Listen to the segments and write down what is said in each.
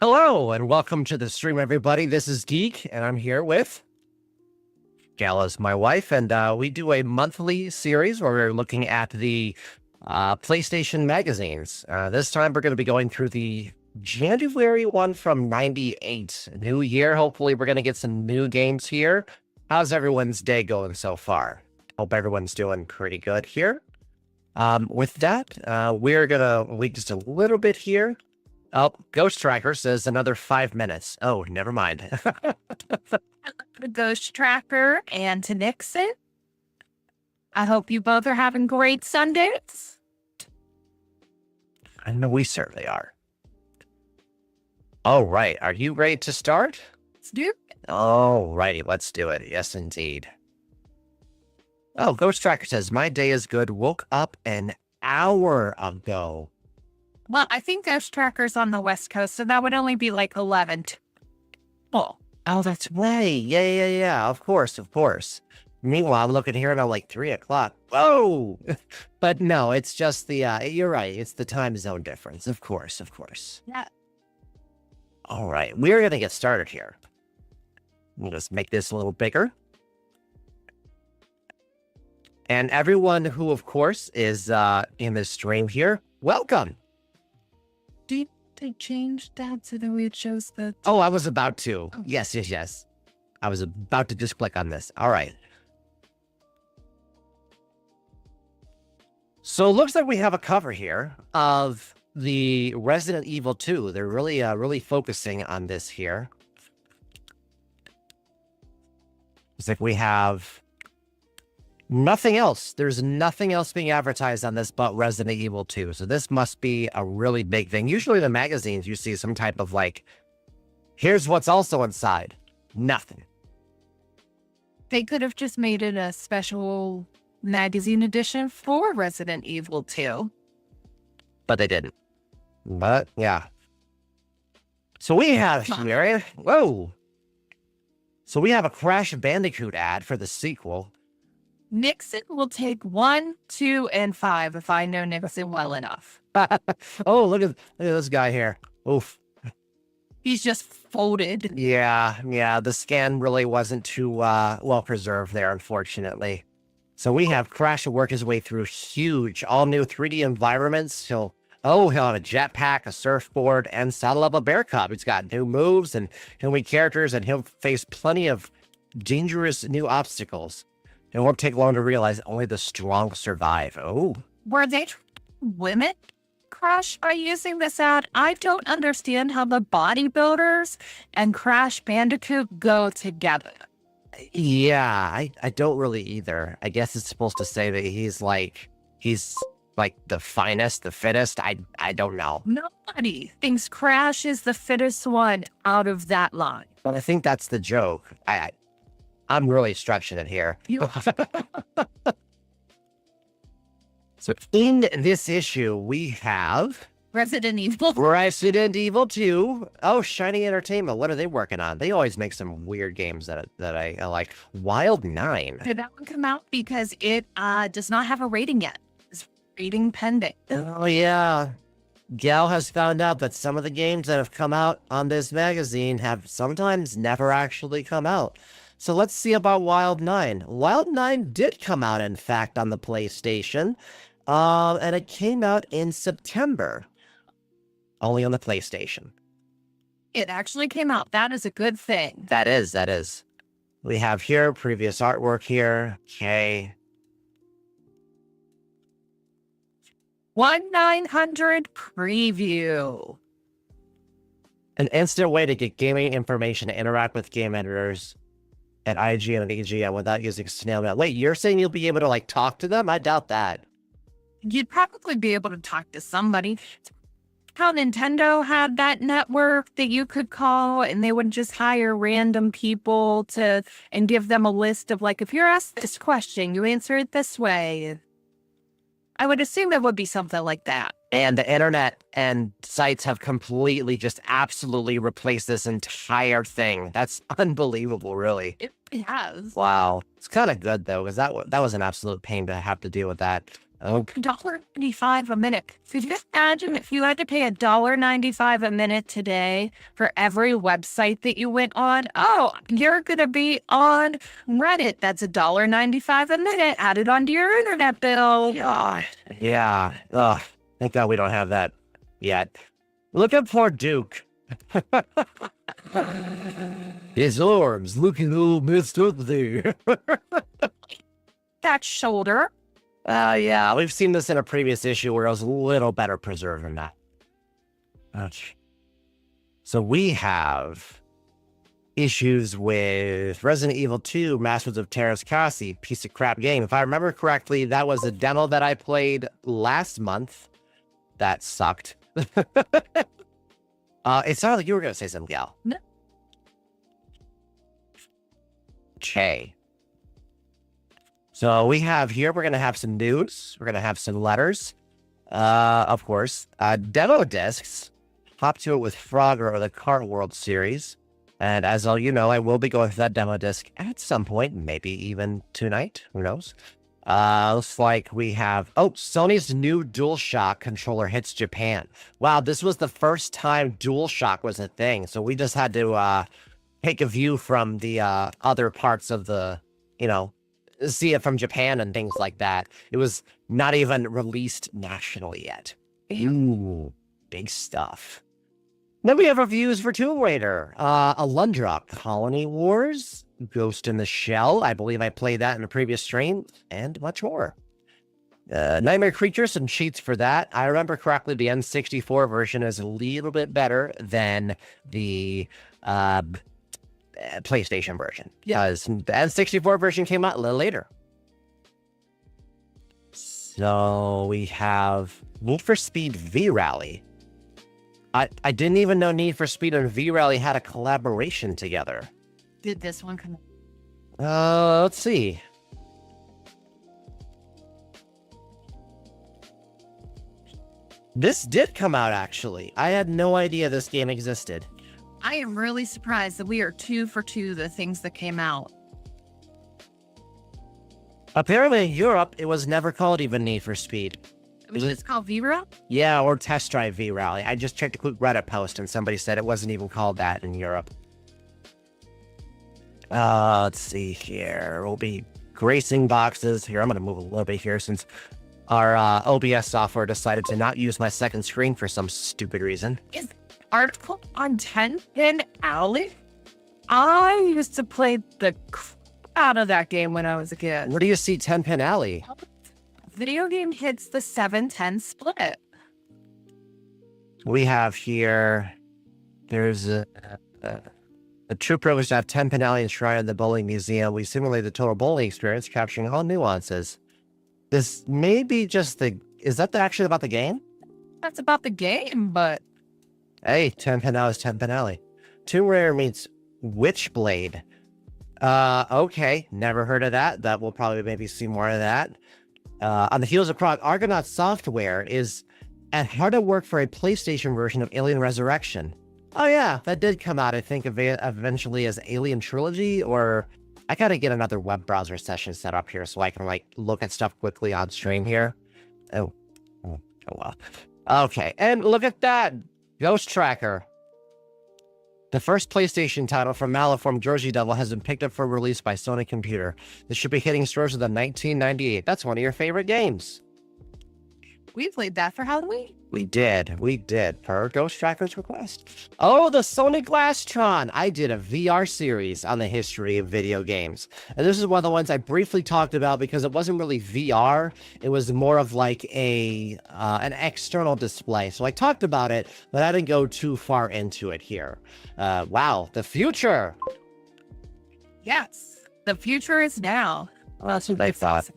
Hello and welcome to the stream, everybody. This is Geek, and I'm here with Gal is my wife, and we do a monthly series where we're looking at the PlayStation magazines. This time we're going to be going through the January one from '98. New year. Hopefully, we're going to get some new games here. How's everyone's day going so far? Hope everyone's doing pretty good here. With that, we're going to wait just a little bit here. Oh, Ghost Tracker says another 5 minutes. Oh, never mind. The Ghost Tracker and to Nixon. I hope you both are having great Sundays. I know we certainly are. All right. Are you ready to start? Let's do it. All righty. Let's do it. Yes, indeed. Oh, Ghost Tracker says, my day is good. Woke up an hour ago. Well, I think Ghost Tracker's on the West Coast, so that would only be like 11. Oh, that's right. Yeah. Of course. Meanwhile, I'm looking here and I'm like 3 o'clock. Whoa! But no, it's just the, you're right. It's the time zone difference. Of course. Yeah. All right. We're going to get started here. We'll just make this a little bigger. And everyone who, of course, is in this stream here, welcome. Did they change that so that it shows the... Oh, I was about to. Oh. Yes. I was about to just click on this. All right. So it looks like we have a cover here of the Resident Evil 2. They're really focusing on this here. It's like we have nothing else. There's nothing else being advertised on this but Resident Evil 2. So this must be a really big thing. Usually the magazines, you see some type of like, here's what's also inside. Nothing. They could have just made it a special magazine edition for Resident Evil 2. But they didn't. But yeah. So we have here, whoa. So we have a Crash Bandicoot ad for the sequel. Nixon will take 1, 2, and 5 if I know Nixon well enough. Oh, look at this guy here. Oof. He's just folded. Yeah. The scan really wasn't too well preserved there, unfortunately. So we have Crash to work his way through huge, all new 3D environments. He'll have a jetpack, a surfboard, and saddle up a bear cub. He's got new moves and he'll meet characters, and he'll face plenty of dangerous new obstacles. It won't take long to realize only the strong survive. Oh. Were they women Crash by using this ad? I don't understand how the bodybuilders and Crash Bandicoot go together. Yeah, I don't really either. I guess it's supposed to say that he's like the finest, the fittest. I don't know. Nobody thinks Crash is the fittest one out of that line. But I think that's the joke. I'm really stretching it here. So in this issue, we have Resident Evil 2. Oh, Shiny Entertainment. What are they working on? They always make some weird games that I like. Wild 9. Did that one come out? Because it does not have a rating yet. It's rating pending. Oh, yeah. Gal has found out that some of the games that have come out on this magazine have sometimes never actually come out. So let's see about Wild 9. Wild 9 did come out, in fact, on the PlayStation. And it came out in September. Only on the PlayStation. It actually came out. That is a good thing. That is. We have here previous artwork here. Okay. 1900 preview. An instant way to get gaming information and interact with game editors at IGN and EGN without using snail mail. Wait, you're saying you'll be able to like talk to them? I doubt that. You'd probably be able to talk to somebody. How Nintendo had that network that you could call and they would just hire random people and give them a list of like, if you're asked this question, you answer it this way. I would assume it would be something like that. And the internet and sites have completely just absolutely replaced this entire thing. That's unbelievable, really. It has. Wow. It's kind of good, though, because that was an absolute pain to have to deal with that. Okay. $1.95 a minute. Could you imagine if you had to pay $1.95 a minute today for every website that you went on? Oh, you're gonna be on Reddit. That's $1.95 a minute added onto your internet bill. God. Yeah. Ugh. Thank God we don't have that yet. Look at poor Duke. His arms looking a little messed up there. That shoulder. Yeah, we've seen this in a previous issue where it was a little better preserved than that. Okay. So we have issues with Resident Evil 2, Masters of Terrace Kasi, piece of crap game. If I remember correctly, that was a demo that I played last month. That sucked. It sounded like you were going to say something, Gal. No. Okay. So we have here, we're going to have some news. We're going to have some letters. Of course. Demo discs. Hop to it with Frogger or the Cart World series. And as all you know, I will be going through that demo disc at some point, maybe even tonight. Who knows? Looks like we have... Oh, Sony's new DualShock controller hits Japan. Wow, this was the first time DualShock was a thing. So we just had to take a view from the other parts of the, see it from Japan and things like that. It was not even released nationally yet. Ooh, big stuff. Then we have reviews for Tomb Raider, Alundra, Colony Wars, Ghost in the Shell. I believe I played that in a previous stream, and much more. Nightmare Creatures, some cheats for that. I remember correctly, the N64 version is a little bit better than the PlayStation version. Because the N64 version came out a little later. So we have Need for Speed V-Rally. I didn't even know Need for Speed and V-Rally had a collaboration together. Did this one come? Let's see. This did come out, actually. I had no idea this game existed. I am really surprised that we are 2 for 2 the things that came out. Apparently in Europe, it was never called even Need for Speed. It was just called V-Rally? Yeah, or Test Drive V-Rally. I just checked a quick Reddit post and somebody said it wasn't even called that in Europe. Let's see here. We'll be gracing boxes. Here, I'm going to move a little bit here since our OBS software decided to not use my second screen for some stupid reason. Is article on 10 Pin Alley? I used to play the crap out of that game when I was a kid. Where do you see 10 Pin Alley? Video game hits the 7-10 split. We have here, there's a true privilege to have 10 Pin Alley enshrined in the bowling museum. We simulate the total bowling experience, capturing all nuances. This may be just is that actually about the game? That's about the game, but... Hey, 10 Pin Alley is 10 Pin Alley. Tomb Raider meets Witchblade. Okay, never heard of that. That will probably maybe see more of that. On the heels of Prague, Argonaut Software is at hard at work for a PlayStation version of Alien Resurrection. Oh yeah, that did come out, I think, eventually as Alien Trilogy, or... I gotta get another web browser session set up here so I can, look at stuff quickly on stream here. Oh well. Okay, and look at that! Ghost Tracker. The first PlayStation title from Maliform Jersey Devil has been picked up for release by Sony Computer. This should be hitting stores within 1998. That's one of your favorite games. We played that for Halloween. We did, per Ghost Tracker's request. Oh, the Sony Glasstron! I did a VR series on the history of video games. And this is one of the ones I briefly talked about because it wasn't really VR. It was more of like an external display. So I talked about it, but I didn't go too far into it here. Wow, the future! Yes, the future is now. Well, that's what I thought.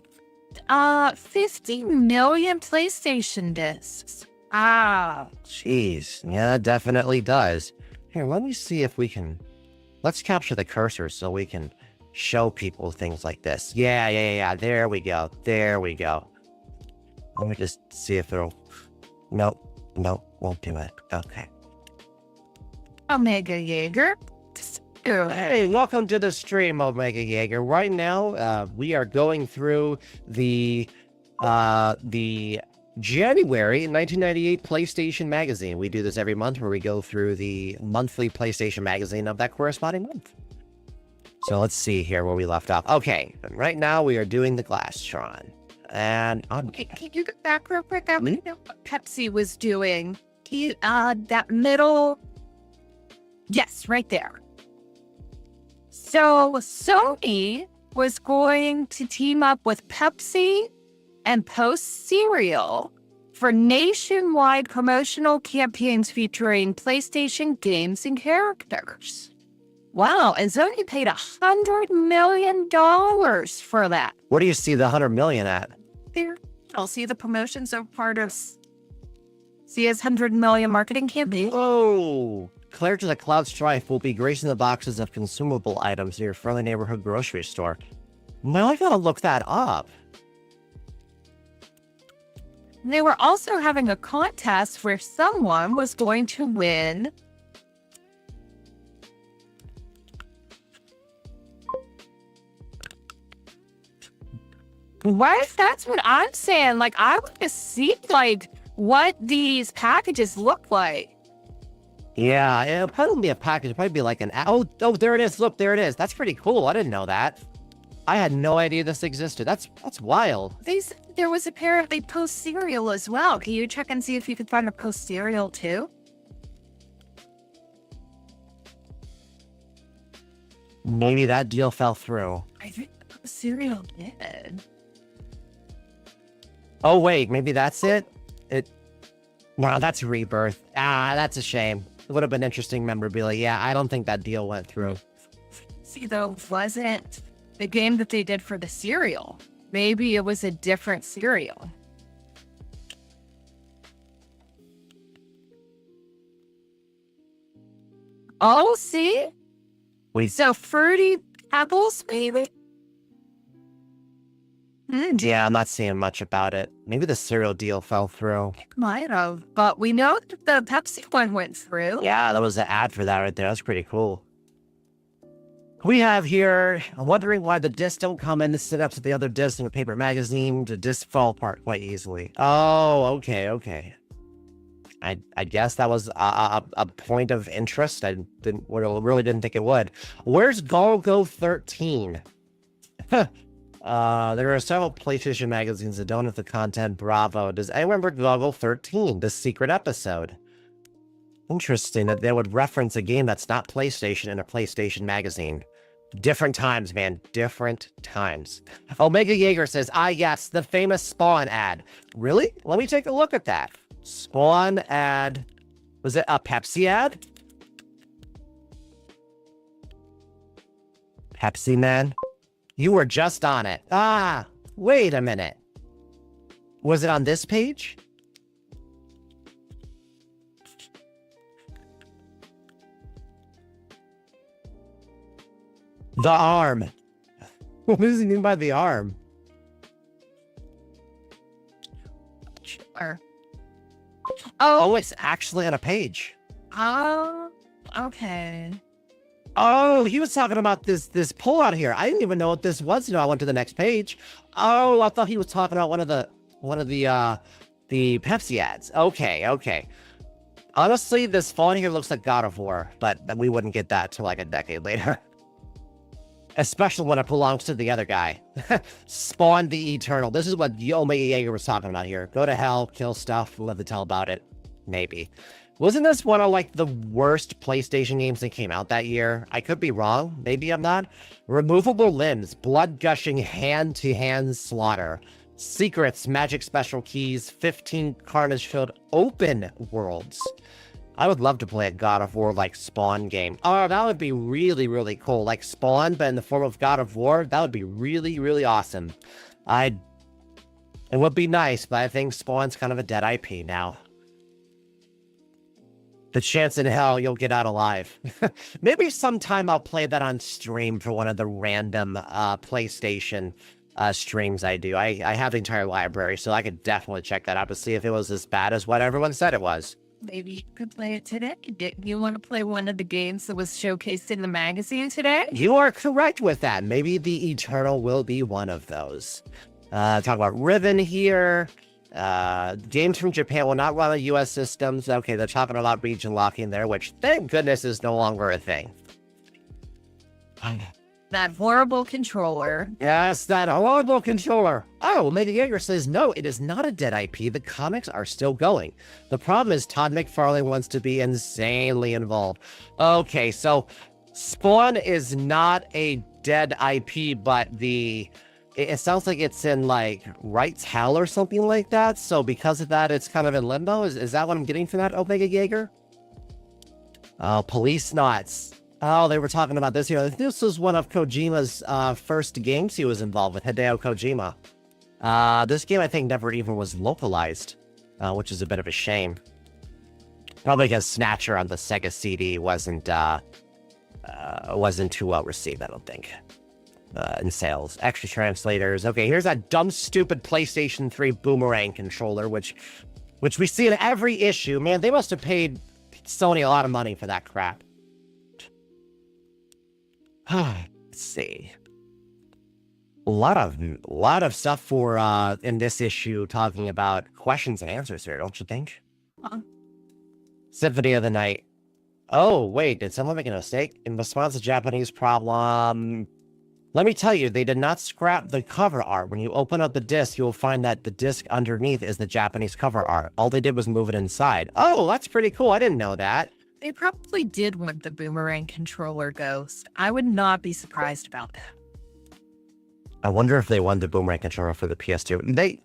50 million PlayStation discs. Jeez. Yeah, that definitely does. Here, let me see if we can... Let's capture the cursor so we can show people things like this. Yeah. There we go. Let me just see if it'll... Nope, won't do it. Okay. Omega Jaeger. Hey, welcome to the stream, Omega Jaeger. Right now, we are going through the the January 1998 PlayStation magazine. We do this every month where we go through the monthly PlayStation magazine of that corresponding month. So let's see here where we left off. Okay, right now we are doing the Glasstron. And Can you go back real quick? I want to know what Pepsi was doing. That middle. Yes, right there. So Sony was going to team up with Pepsi and Post Cereal for nationwide promotional campaigns featuring PlayStation games and characters. Wow, and Sony paid $100 million for that. where do you see the 100 million at? There, I'll see the promotions are part of CS's $100 million marketing campaign. Oh, Claire to the Cloud Strife will be gracing the boxes of consumable items near your friendly neighborhood grocery store. Well, I gotta look that up. They were also having a contest where someone was going to win what? That's what I'm saying. Like, I want to see, like, what these packages look like. Yeah, it'll probably be a package. It'll probably be like an... Oh, there it is. Look, there it is. That's pretty cool. I didn't know that. I had no idea this existed. That's wild. There was apparently Post Cereal as well. Can you check and see if you could find a Post Cereal too? Maybe that deal fell through. I think Post Cereal did. Oh, wait. Maybe that's it? Wow, that's Rebirth. Ah, that's a shame. It would have been interesting memorabilia. Yeah, I don't think that deal went through. See, though, wasn't the game that they did for the cereal. Maybe it was a different cereal. Oh, see? So Fruity Pebbles, maybe? Yeah, I'm not seeing much about it. Maybe the cereal deal fell through. It might have, but we know that the Pepsi one went through. Yeah, that was an ad for that right there. That's pretty cool. We have here, I'm wondering why the discs don't come in the sit-ups of the other discs in a paper magazine. The discs fall apart quite easily. Oh, okay. I guess that was a point of interest. I really didn't think it would. Where's Golgo 13? There are several PlayStation magazines that don't have the content. Bravo. Does anyone remember Golgo 13, the secret episode? Interesting that they would reference a game that's not PlayStation in a PlayStation magazine. Different times, man. Different times. Omega Jaeger says, yes, the famous Spawn ad. Really? Let me take a look at that. Spawn ad. Was it a Pepsi ad? Pepsi Man? You were just on it. Ah, wait a minute. Was it on this page? The arm. What does he mean by the arm? Sure. Oh, it's actually on a page. Oh, okay. Oh, he was talking about this pull-out here. I didn't even know what this was until I went to the next page. Oh, I thought he was talking about one of the Pepsi ads. Okay. Honestly, this font here looks like God of War, but we wouldn't get that till like a decade later. Especially when it belongs to the other guy. Spawn the Eternal. This is what Omega Jaeger was talking about here. Go to hell, kill stuff, we'll have to tell about it. Maybe. Wasn't this one of like the worst PlayStation games that came out that year? I could be wrong. Maybe I'm not. Removable limbs, blood gushing hand-to-hand slaughter. Secrets, magic special keys, 15 carnage-filled open worlds. I would love to play a God of War like Spawn game. Oh, that would be really, really cool. Like Spawn, but in the form of God of War, that would be really, really awesome. It would be nice, but I think Spawn's kind of a dead IP now. The chance in hell you'll get out alive. Maybe sometime I'll play that on stream for one of the random PlayStation streams I do. I have the entire library, so I could definitely check that out to see if it was as bad as what everyone said it was. Maybe you could play it today. You want to play one of the games that was showcased in the magazine today? You are correct with that. Maybe the Eternal will be one of those. Talk about Ribbon here. Games from Japan will not run on U.S. systems. Okay, they're talking about region locking there, which thank goodness is no longer a thing. That horrible controller. Yes, that horrible controller. Oh, Omega Jaeger says, no, it is not a dead IP. The comics are still going. The problem is Todd McFarlane wants to be insanely involved. Okay, so Spawn is not a dead IP, but it sounds like it's in, like, rights hell or something like that. So because of that, it's kind of in limbo. Is that what I'm getting from that, Omega Jaeger? Oh, Police Knots. Oh, they were talking about this here. This was one of Kojima's first games he was involved with, Hideo Kojima. This game, I think, never even was localized, which is a bit of a shame. Probably because Snatcher on the Sega CD wasn't too well received, I don't think, in sales. Extra translators. Okay, here's that dumb, stupid PlayStation 3 Boomerang controller, which we see in every issue. Man, they must have paid Sony a lot of money for that crap. Let's see. A lot of stuff for in this issue talking about questions and answers here, don't you think? Symphony of the Night. Oh, wait, did someone make a mistake? In response to Japanese problem, let me tell you, they did not scrap the cover art. When you open up the disc, you'll find that the disc underneath is the Japanese cover art. All they did was move it inside. Oh, that's pretty cool. I didn't know that. They probably did want the Boomerang controller ghost. I would not be surprised about that. I wonder if they wanted the Boomerang controller for the PS2.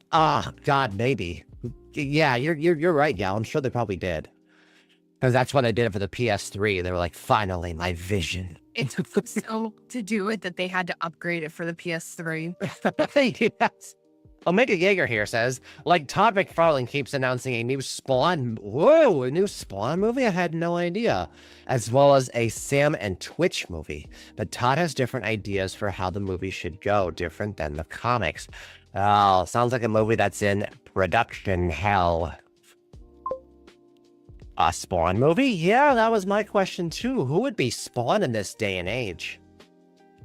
God, maybe. Yeah, you're right, Gal. I'm sure they probably did. Because that's when they did it for the PS3. They were like, finally, my vision. It took them so to do it that they had to upgrade it for the PS3. Yes. Omega Jaeger here says, like Todd McFarlane keeps announcing a new Spawn. Whoa, a new Spawn movie? I had no idea. As well as a Sam and Twitch movie. But Todd has different ideas for how the movie should go, different than the comics. Oh, sounds like a movie that's in production hell. A Spawn movie? Yeah, that was my question too. Who would be Spawn in this day and age?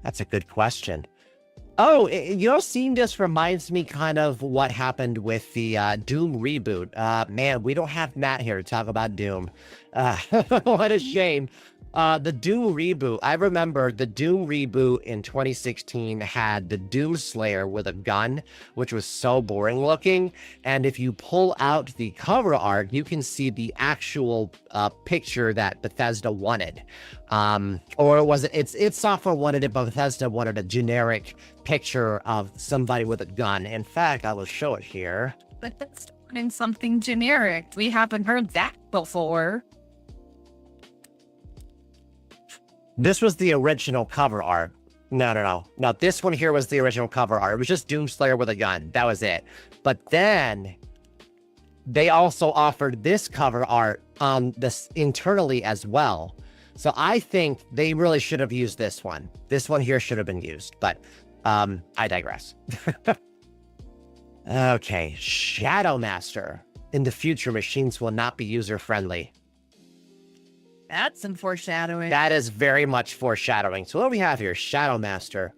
That's a good question. Oh, seeing this reminds me kind of what happened with the Doom reboot. Man, we don't have Matt here to talk about Doom. What a shame. The Doom reboot. I remember the Doom reboot in 2016 had the Doom Slayer with a gun, which was so boring looking. And if you pull out the cover art, you can see the actual picture that Bethesda wanted. Or was it? It's software wanted it, but Bethesda wanted a generic picture of somebody with a gun. In fact, I will show it here. Bethesda wanting something generic. We haven't heard that before. This was the original cover art. No. This one here was the original cover art. It was just Doomslayer with a gun. That was it. But then they also offered this cover art this internally as well. So I think they really should have used this one. This one here should have been used, but I digress. Okay, Shadow Master. In the future, machines will not be user-friendly. That's some foreshadowing. That is very much foreshadowing. So what do we have here? Shadow Master.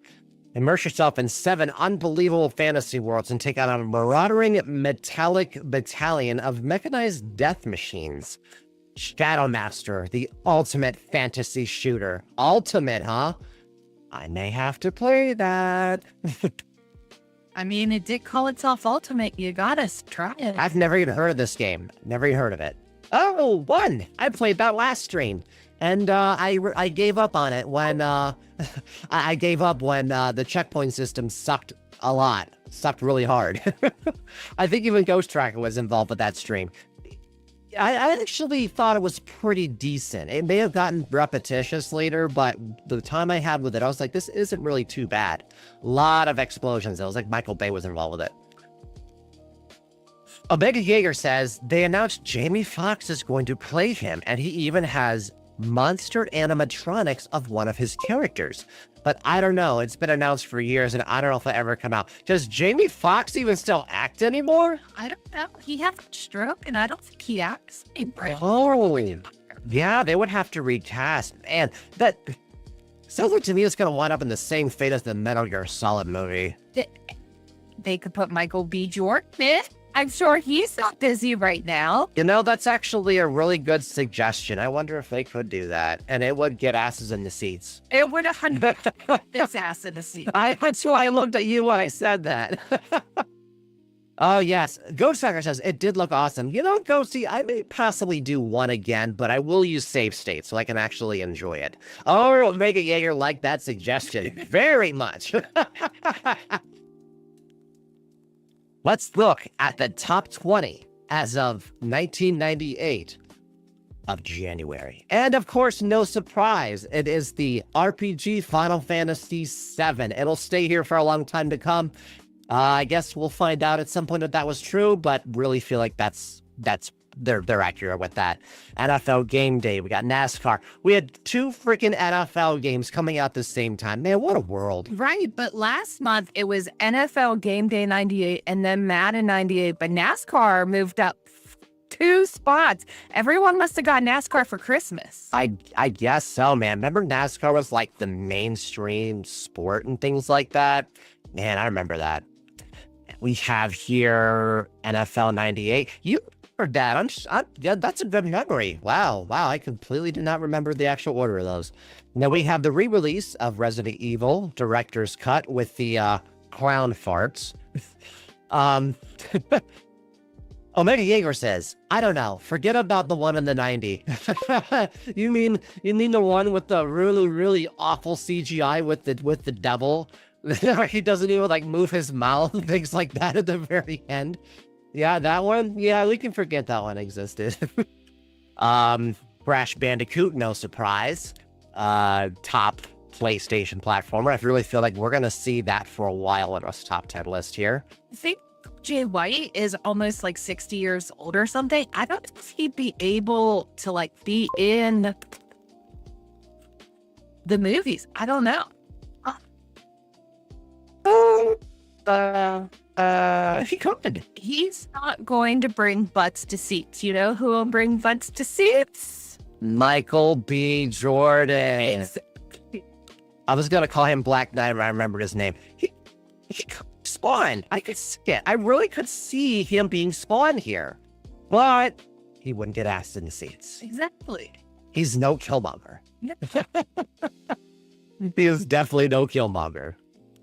Immerse yourself in 7 unbelievable fantasy worlds and take out a marauding metallic battalion of mechanized death machines. Shadow Master, the ultimate fantasy shooter. Ultimate, huh? I may have to play that. I mean, it did call itself Ultimate. You gotta try it. I've never even heard of this game. Never even heard of it. Oh, one! I played that last stream, and I gave up on it when I gave up when the checkpoint system sucked a lot, sucked really hard. I think even Ghost Tracker was involved with that stream. I actually thought it was pretty decent. It may have gotten repetitious later, but the time I had with it, I was like, this isn't really too bad. A lot of explosions. It was like Michael Bay was involved with it. Omega Jaeger says they announced Jamie Foxx is going to play him, and he even has monster animatronics of one of his characters. But I don't know. It's been announced for years, and I don't know if it'll ever come out. Does Jamie Foxx even still act anymore? I don't know. He had a stroke, and I don't think he acts. Holy. Yeah, they would have to recast. Man, that sounds like to me it's going to wind up in the same fate as the Metal Gear Solid movie. they could put Michael B. Jordan in. I'm sure he's not busy right now. You know, that's actually a really good suggestion. I wonder if they could do that, and it would get asses in the seats. It would 100 this ass in the seat. That's why I looked at you when I said that. Oh, yes. Ghostwriter says, it did look awesome. You know, Ghosty, I may possibly do one again, but I will use save state so I can actually enjoy it. Oh, Mega Jaeger liked that suggestion very much. Let's look at the top 20 as of 1998 of January. And of course, no surprise, it is the RPG Final Fantasy VII. It'll stay here for a long time to come. I guess we'll find out at some point that that was true, but really feel like they're accurate with that. NFL Game Day, we got NASCAR. We had 2 freaking NFL games coming out at the same time. Man, what a world. Right, but last month it was NFL Game Day 98 and then Madden 98, but NASCAR moved up 2 spots. Everyone must have got NASCAR for Christmas. I guess so, man. Remember NASCAR was like the mainstream sport and things like that? Man, I remember that. We have here NFL 98. You remember that? Yeah, that's a good memory. Wow, I completely did not remember the actual order of those. Now we have the re-release of Resident Evil Director's Cut with the clown farts. Omega Jaeger says, I don't know. Forget about the one in the 90. You mean the one with the really, really awful CGI with the devil? He doesn't even like move his mouth, things like that at the very end. Yeah, that one. Yeah, we can forget that one existed. Crash Bandicoot, no surprise. Top PlayStation platformer. I really feel like we're gonna see that for a while in our top 10 list here. I think Jay White is almost like 60 years old or something. I don't know if he'd be able to like be in the movies. I don't know. He could. He's not going to bring butts to seats. You know who will bring butts to seats? Michael B. Jordan. I was gonna call him Black Knight, but I remembered his name. He Spawn. I could see it. I really could see him being Spawn here, but he wouldn't get asked in the seats. Exactly. He's no Killmonger. He is definitely no Killmonger.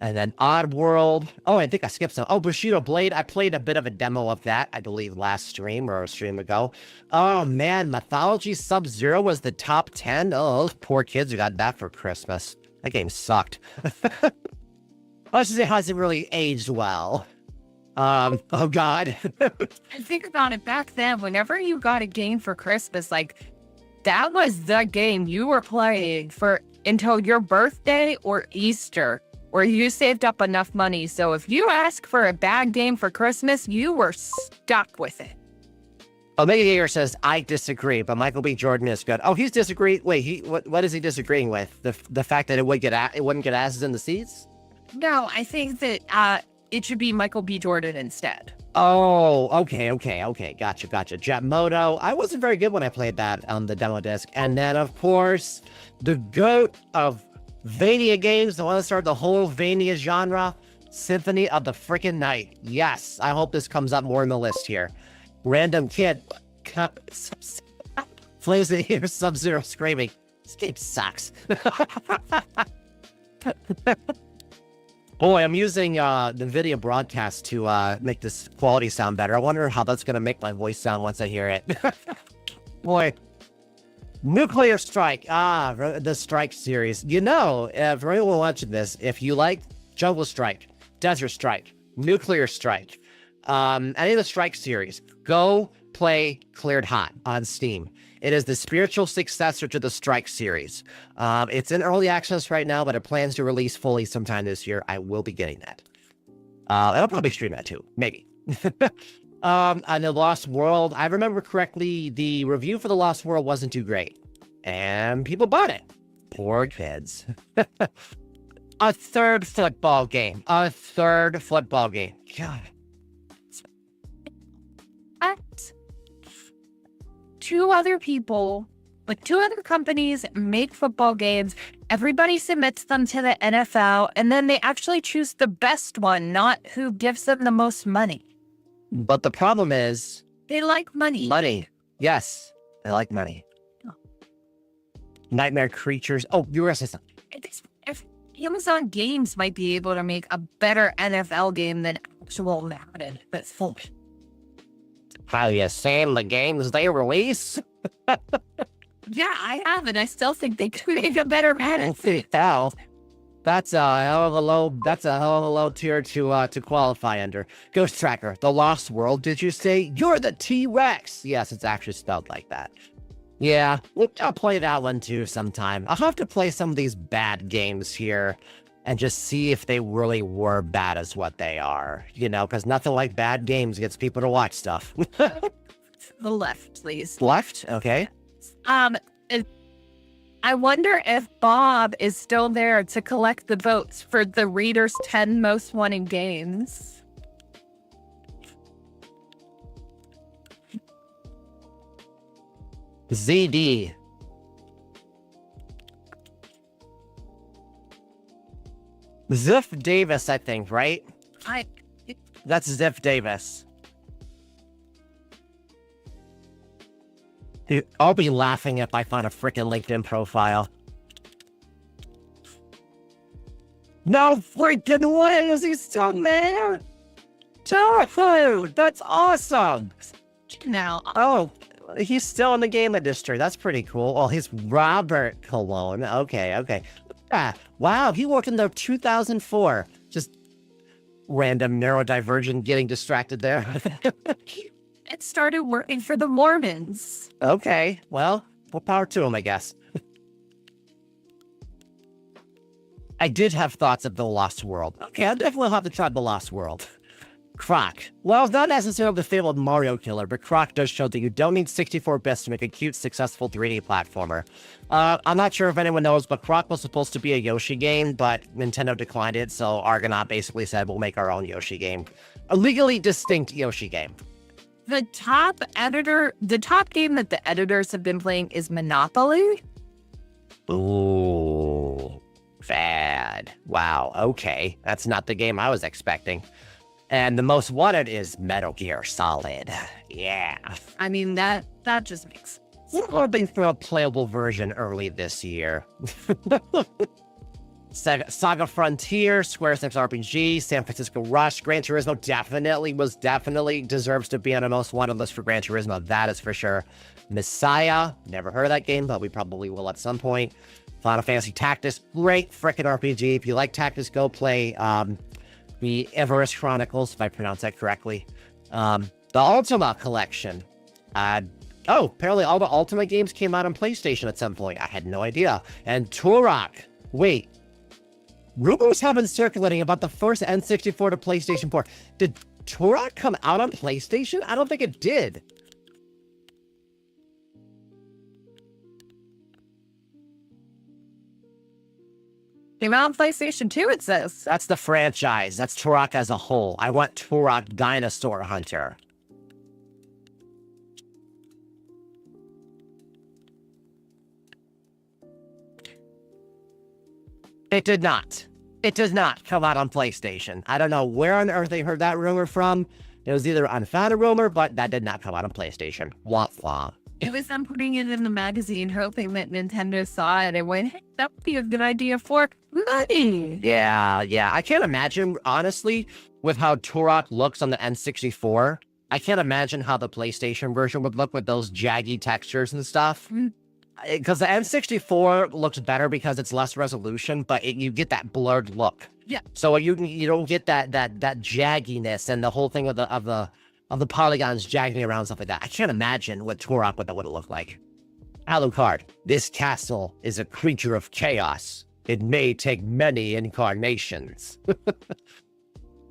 And then Oddworld. Oh, I think I skipped some. Oh, Bushido Blade. I played a bit of a demo of that, I believe, last stream or a stream ago. Oh, man. Mythology Sub-Zero was the top 10. Oh, those poor kids who got that for Christmas. That game sucked. Let's just say it hasn't really aged well. Oh, God. I think about it back then, whenever you got a game for Christmas, like, that was the game you were playing for until your birthday or Easter, where you saved up enough money. So if you ask for a bad game for Christmas, you were stuck with it. Omega Jaeger says, I disagree, but Michael B. Jordan is good. Oh, he's disagreeing. Wait, what is he disagreeing with? The fact that it wouldn't get asses in the seats? No, I think that it should be Michael B. Jordan instead. Oh, okay. Gotcha. Jetmoto. I wasn't very good when I played that on the demo disc. And then, of course, the GOAT of Vania games, the one that started the whole Vania genre, Symphony of the Frickin' Night. Yes, I hope this comes up more in the list here. Random kid. Flames in here, Sub-Zero screaming. This game sucks. Boy, I'm using the NVIDIA broadcast to make this quality sound better. I wonder how that's going to make my voice sound once I hear it. Boy. Nuclear Strike. The Strike series. You know, for anyone watching this, if you like Jungle Strike, Desert Strike, Nuclear Strike, any of the Strike series, go play Cleared Hot on Steam. It is the spiritual successor to the Strike series. It's in early access right now, but it plans to release fully sometime this year. I will be getting that. I'll probably stream that too, maybe. On The Lost World, I remember correctly, the review for The Lost World wasn't too great. And people bought it. Poor kids. A third football game. God. Two other people Like 2 other companies make football games. Everybody submits them to the NFL, and then they actually choose the best one, not who gives them the most money. But the problem is They like money. money. Yes, they like money. Oh. Nightmare creatures. Oh, you were gonna say something. If Amazon Games might be able to make a better NFL game than actual Madden, but full. Have you seen the games they release? Yeah, I have, and I still think they could make a better Madden. Hell, that's a hell of a low tier to qualify under. Ghost Tracker, The Lost World. Did you say you're the T-Rex? Yes, it's actually spelled like that. Yeah, I'll play that one too sometime. I'll have to play some of these bad games here and just see if they really were bad as what they are. You know, because nothing like bad games gets people to watch stuff. The left, please. Left? Okay. I wonder if Bob is still there to collect the votes for the reader's 10 most wanted games. ZD. Ziff Davis, I think, right? That's Ziff Davis. Dude, I'll be laughing if I find a freaking LinkedIn profile. No freaking way is he still there? Dude, that's awesome. Now, Oh, he's still in the game industry. That's pretty cool. Oh, he's Robert Cologne. Okay. Ah, wow, he worked in the 2004. Just random neurodivergent getting distracted there. it started working for the Mormons. Okay, well, more power to him, I guess. I did have thoughts of The Lost World. Okay, I'll definitely have to try The Lost World. Croc. Well, not necessarily the fabled Mario killer, but Croc does show that you don't need 64 bits to make a cute, successful 3D platformer. I'm not sure if anyone knows, but Croc was supposed to be a Yoshi game, but Nintendo declined it, so Argonaut basically said we'll make our own Yoshi game. A legally distinct Yoshi game. The top game that the editors have been playing is Monopoly. Ooh, bad. Wow, okay. That's not the game I was expecting. And the most wanted is Metal Gear Solid. Yeah. I mean, that just makes sense. We're hoping for a playable version early this year. Saga Frontier, Square Enix RPG, San Francisco Rush, Gran Turismo definitely deserves to be on a most wanted list for Gran Turismo. That is for sure. Messiah, never heard of that game, but we probably will at some point. Final Fantasy Tactics, great frickin' RPG. If you like Tactics, go play the Everest Chronicles, if I pronounce that correctly. The Ultima Collection. Apparently all the Ultima games came out on PlayStation at some point. I had no idea. And Turok. Wait. Rumors have been circulating about the first N64 to PlayStation 4. Did Turok come out on PlayStation? I don't think it did. Came out on PlayStation 2, it says. That's the franchise. That's Turok as a whole. I want Turok Dinosaur Hunter. It did not. It does not come out on PlayStation. I don't know where on earth they heard that rumor from. It was either an unfounded rumor, but that did not come out on PlayStation. Wah wah. It was them putting it in the magazine, hoping that Nintendo saw it and went, hey, that would be a good idea for money. Yeah. I can't imagine, honestly, with how Turok looks on the N64. I can't imagine how the PlayStation version would look with those jaggy textures and stuff. Because the N64 looks better because it's less resolution, but you get that blurred look. Yeah. So you don't get that jagginess and the whole thing of the polygons jagging around, stuff like that. I can't imagine what Turok would look like. Alucard. This castle is a creature of chaos. It may take many incarnations.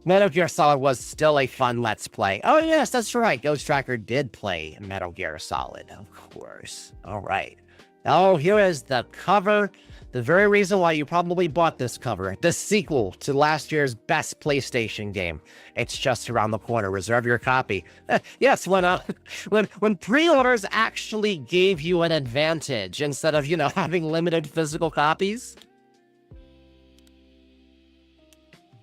Metal Gear Solid was still a fun Let's Play. Oh yes, that's right. Ghost Tracker did play Metal Gear Solid, of course. All right. Oh, here is the cover. The very reason why you probably bought this cover, the sequel to last year's best PlayStation game. It's just around the corner. Reserve your copy. Yes, when pre-orders actually gave you an advantage instead of, having limited physical copies.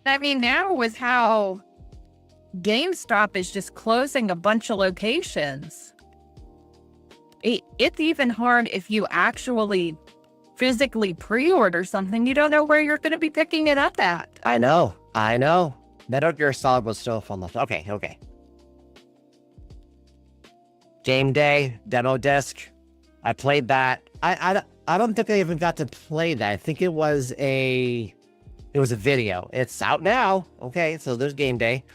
I mean, now with how GameStop is just closing a bunch of locations, it's even hard if you actually physically pre-order something. You don't know where you're going to be picking it up at. I know. Metal Gear Solid was still fun. Okay. Game Day, demo disc. I played that. I don't think I even got to play that. I think it was a video. It's out now. Okay, so there's Game Day.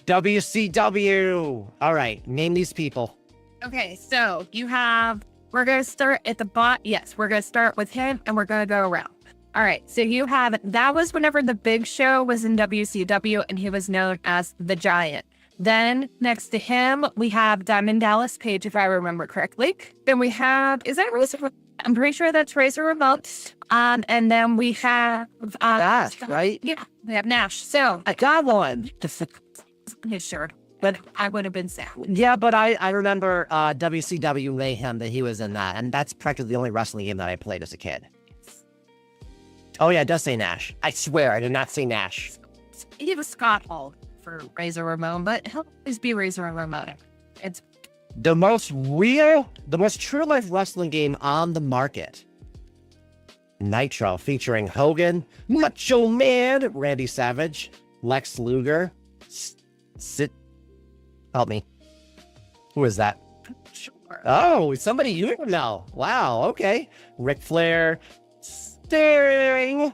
WCW. All right, name these people. Okay, so we're going to start at the bot. Yes, we're going to start with him and we're going to go around. All right, so that was whenever the Big Show was in WCW and he was known as the Giant. Then next to him, we have Diamond Dallas Page, if I remember correctly. Then we have, is that Razor? I'm pretty sure that's Razor Remote. And then we have Nash, right? Yeah, we have Nash. So I got one. his shirt, but I would have been sad. Yeah, but I remember WCW Mayhem that he was in that, and that's practically the only wrestling game that I played as a kid. Oh yeah, it does say Nash. I swear, I did not say Nash. He was Scott Hall for Razor Ramon, but he'll always be Razor Ramon. It's the most true life wrestling game on the market. Nitro, featuring Hogan, Macho Man, Randy Savage, Lex Luger. Help me. Who is that? sure. Oh, somebody you know. Wow, okay. Ric Flair, Sting,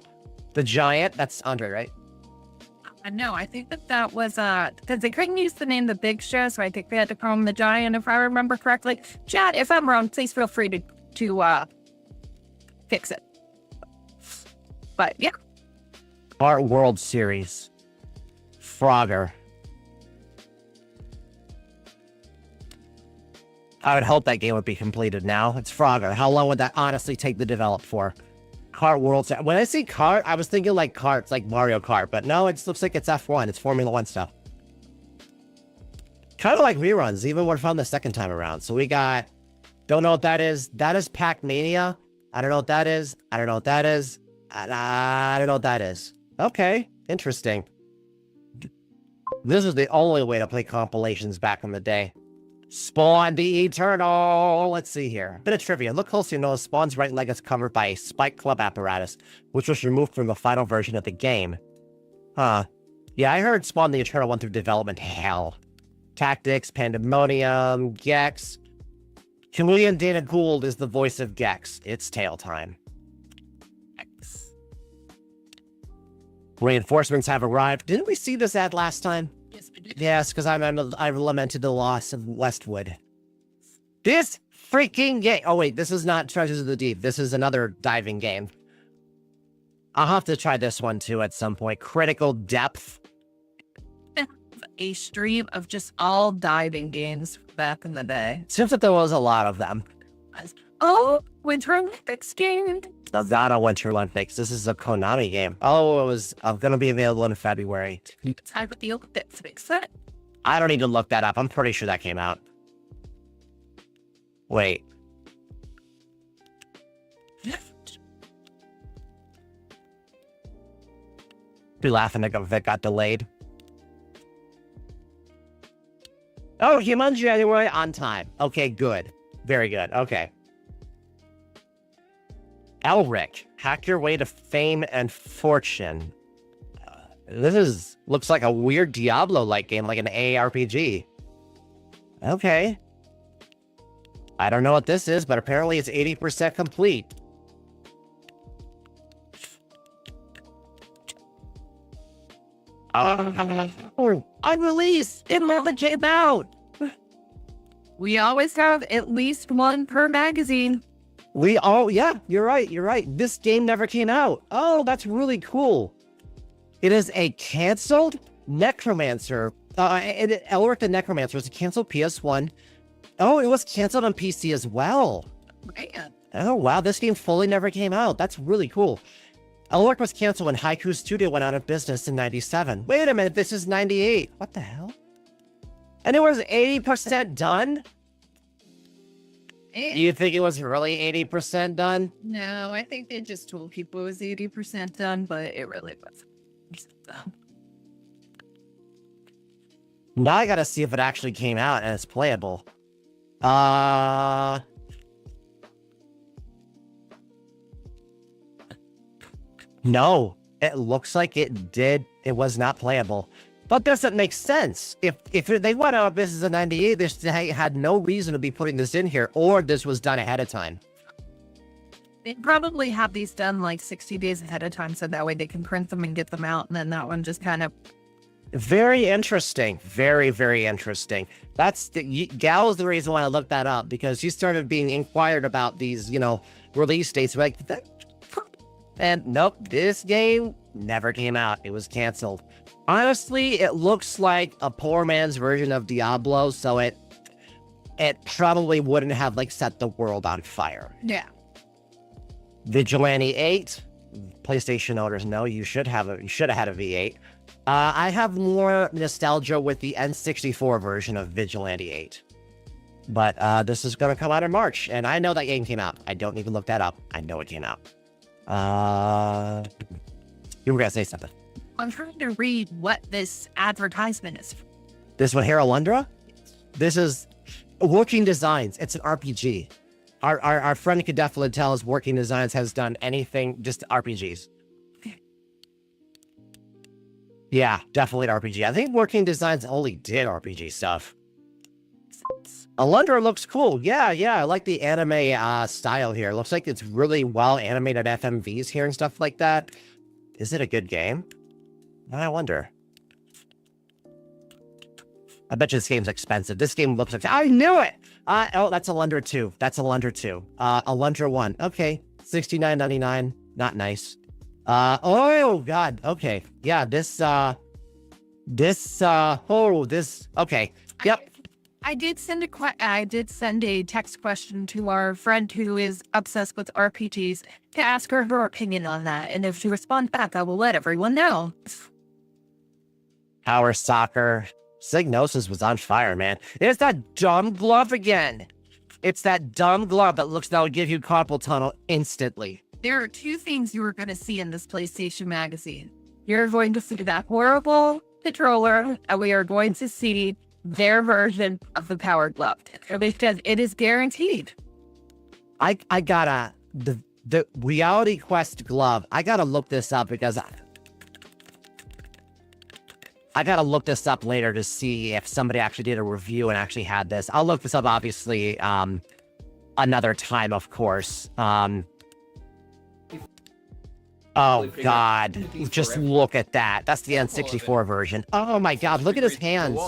the Giant. That's Andre, right? No, I think that was because they couldn't use the name The Big Show, so I think they had to call him the Giant, if I remember correctly. Chad, if I'm wrong, please feel free to fix it. But yeah, Art World Series, Frogger. I would hope that game would be completed now. It's Frogger. How long would that honestly take to develop for? Kart World Series. When I see kart, I was thinking like karts, like Mario Kart, but no, it looks like it's F1. It's Formula 1 stuff. Kind of like reruns, even when found the second time around. So we got, don't know what that is. That is Pac-Mania. I don't know what that is. I don't know what that is. I don't know what that is. Okay, interesting. This is the only way to play compilations back in the day. Spawn the Eternal. Let's see here. Bit of trivia. Look closely and notice Spawn's right leg is covered by a Spike Club apparatus, which was removed from the final version of the game. Huh. Yeah, I heard Spawn the Eternal went through development hell. Tactics, Pandemonium, Gex. Comedian Dana Gould is the voice of Gex. It's tail time. Reinforcements have arrived. Didn't we see this ad last time? yes, we did. Yes, because I lamented the loss of Westwood. This freaking game. Oh, wait, this is not Treasures of the Deep. This is another diving game. I'll have to try this one, too, at some point. Critical Depth. A stream of just all diving games back in the day. Seems that there was a lot of them. Oh, Winter Olympics game. The Donna Winter Olympics. This is a Konami game. Oh, it was going to be available in February. Time with the Olympics. Makes sense. I don't need to look that up. I'm pretty sure that came out. Wait. Be laughing if it got delayed. Oh, came on January on time. Okay, good. Very good. Okay. Elric, hack your way to fame and fortune. Looks like a weird Diablo-like game, like an ARPG. Okay. I don't know what this is, but apparently it's 80% complete. Unreleased! It never came out! We always have at least one per magazine. Yeah, you're right. This game never came out. Oh, that's really cool. It is a canceled Necromancer. Elric the Necromancer was a canceled PS1. Oh, it was canceled on PC as well. Man. Oh, wow, this game fully never came out. That's really cool. Alert was canceled when Haiku Studio went out of business in 97. Wait a minute, this is 98. What the hell? And it was 80% done? You think it was really 80% done? No, I think they just told people it was 80% done, but it really wasn't. Now I gotta see if it actually came out and it's playable. No, it looks like it did. It was not playable. But doesn't make sense. If they went out of business in 98, they had no reason to be putting this in here, or this was done ahead of time. They probably have these done like 60 days ahead of time, so that way they can print them and get them out, and then that one just kind of... Very interesting. Very, very interesting. Gal is the reason why I looked that up, because you started being inquired about these, release dates. Like, and nope, this game never came out. It was canceled. Honestly, it looks like a poor man's version of Diablo, so it probably wouldn't have set the world on fire. Yeah. Vigilante 8. PlayStation owners know you should have had a V8. I have more nostalgia with the N64 version of Vigilante 8. But this is going to come out in March, and I know that game came out. I don't need to look that up. I know it came out. You were going to say something. I'm trying to read what this advertisement is. This one here, Alundra? This is Working Designs. It's an RPG. Our friend could definitely tell us Working Designs has done anything, just RPGs. Yeah, definitely an RPG. I think Working Designs only did RPG stuff. Alundra looks cool. Yeah, I like the anime style here. Looks like it's really well animated FMVs here and stuff like that. Is it a good game? I wonder. I bet you this game's expensive. This game looks like... I knew it! Oh, that's Alundra 2. That's Alundra 2. Alundra 1. Okay. $69.99. Not nice. Oh, God. Okay. Yeah, okay. Yep. I did send a text question to our friend who is obsessed with RPGs to ask her opinion on that. And if she responds back, I will let everyone know. Power Soccer. Psygnosis was on fire, man. It's that dumb glove again. It's that dumb glove that looks that would give you carpal tunnel instantly. There are two things you are going to see in this PlayStation magazine. You're going to see that horrible controller, and we are going to see their version of the Power Glove. It is guaranteed. I gotta... The Reality Quest glove, I gotta look this up because... I gotta look this up later to see if somebody actually did a review and actually had this. I'll look this up, obviously, another time, of course. Oh, God. Just look at that. That's the N64 version. Oh, my God. Look at his hands.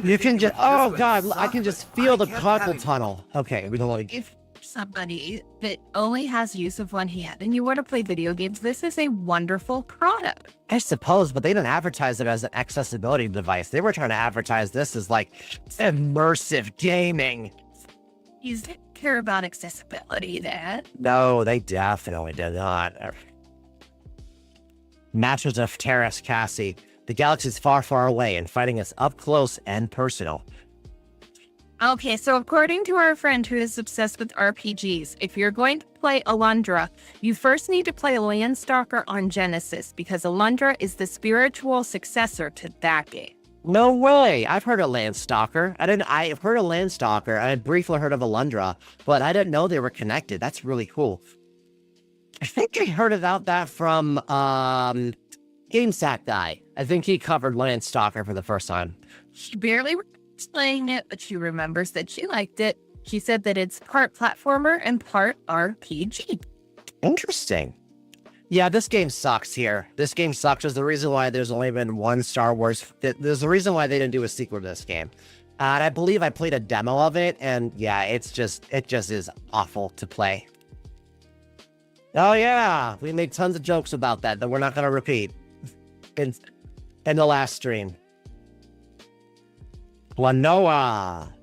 You can just... Oh, God. I can just feel the carpal tunnel. Okay, we don't want to... If somebody that only has use of one hand and you want to play video games, this is a wonderful product. I suppose, but they didn't advertise it as an accessibility device. They were trying to advertise this as immersive gaming. You didn't care about accessibility, Dad. No, they definitely did not. Masters of Terras Cassie. The galaxy's far, far away and fighting us up close and personal. Okay, so according to our friend who is obsessed with RPGs, if you're going to play Alundra, you first need to play Landstalker on Genesis, because Alundra is the spiritual successor to that game. No way! I've heard of Landstalker. I've heard of Landstalker. I had briefly heard of Alundra, but I didn't know they were connected. That's really cool. I think I heard about that from, GameSack Guy. I think he covered Landstalker for the first time. She barely playing it, but she remembers that she liked it. She said that it's part platformer and part RPG. Interesting. Yeah, this game sucks here. This game sucks. There's the reason why there's only been one Star Wars. There's the reason why they didn't do a sequel to this game. And I believe I played a demo of it, and yeah, it just is awful to play. Oh yeah, we made tons of jokes about that we're not going to repeat in the last stream. Wanoa.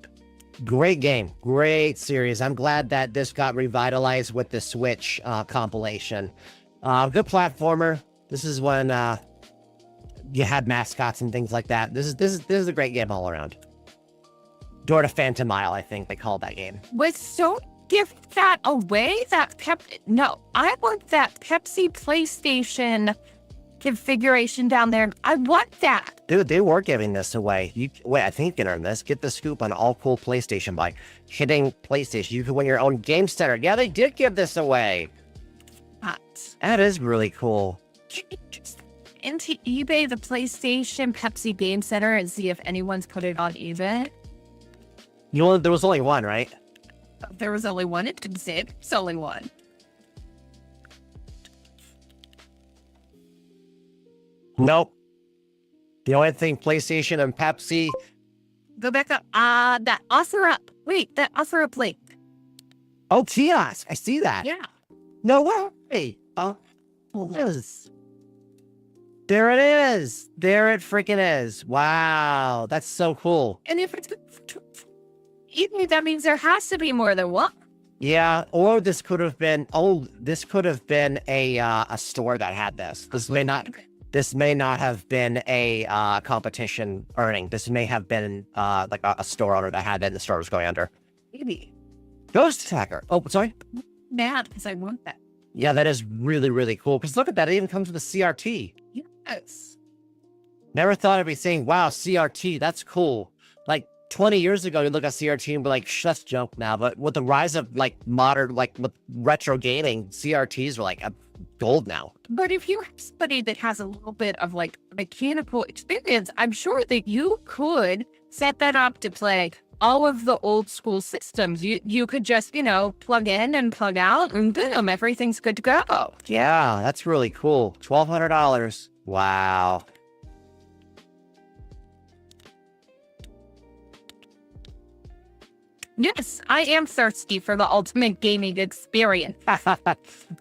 Great game. Great series. I'm glad that this got revitalized with the Switch compilation. Good platformer. This is when you had mascots and things like that. This is a great game all around. Door to Phantom Isle, I think they called that game. Was so give that away? No, I want that Pepsi PlayStation configuration down there. I want that. Dude, they were giving this away. Wait, I think you can earn this. Get the scoop on all cool PlayStation by hitting PlayStation. You can win your own game center. Yeah, they did give this away. But That is really cool. can you just into eBay the PlayStation Pepsi Game Center and see if anyone's put it on eBay? There was only one, right? There was only one. It didn't say there's only one. Nope. The only thing PlayStation and Pepsi. Go back up. That offer up. Wait, that offer up link. Oh, kiosk. I see that. Yeah. No way. Oh, yes. There it is. There it freaking is. Wow. That's so cool. And if it's eBay, that means there has to be more than one. Yeah. Or this could have been. Oh, this could have been a store that had this. This may not. This may not have been a competition earning. This may have been like a store owner that had it and the store was going under. Maybe. Ghost Attacker. Oh, sorry. Mad because I want that. Yeah, that is really, really cool. Because look at that. It even comes with a CRT. Yes. Never thought I'd be saying, wow, CRT, that's cool. Like 20 years ago, you look at CRT and be like, that's junk now. But with the rise of like modern, like with retro gaming, CRTs are like gold now. But if you have somebody that has a little bit of like mechanical experience, I'm sure that you could set that up to play all of the old school systems. You could just, plug in and plug out and boom, everything's good to go. Yeah, that's really cool. $1,200. Wow. Yes, I am thirsty for the ultimate gaming experience.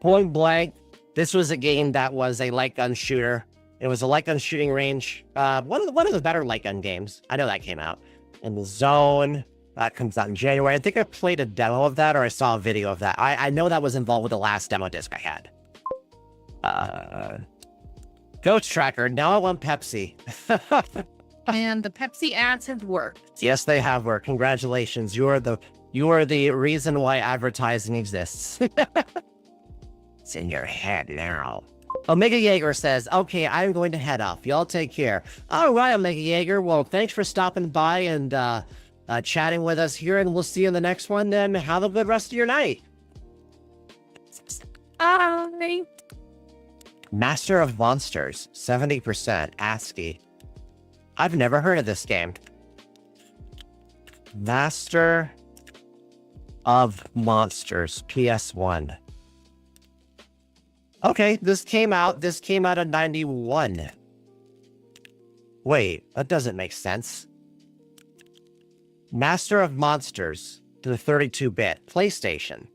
Point blank, this was a game that was a light gun shooter. It was a light gun shooting range. One of the better light gun games. I know that came out. In the Zone, that comes out in January. I think I played a demo of that or I saw a video of that. I know that was involved with the last demo disc I had. Ghost Tracker, now I want Pepsi. And the Pepsi ads have worked. Yes, they have worked. Congratulations. You are the reason why advertising exists. It's in your head now. Omega Jaeger says, okay, I'm going to head off. Y'all take care. All right, Omega Jaeger. Well, thanks for stopping by and chatting with us here, and we'll see you in the next one. Then have a good rest of your night. Bye. Master of Monsters, 70% ASCII. I've never heard of this game. Master of Monsters, PS1. Okay, this came out in 91. Wait, that doesn't make sense. Master of Monsters to the 32-bit PlayStation.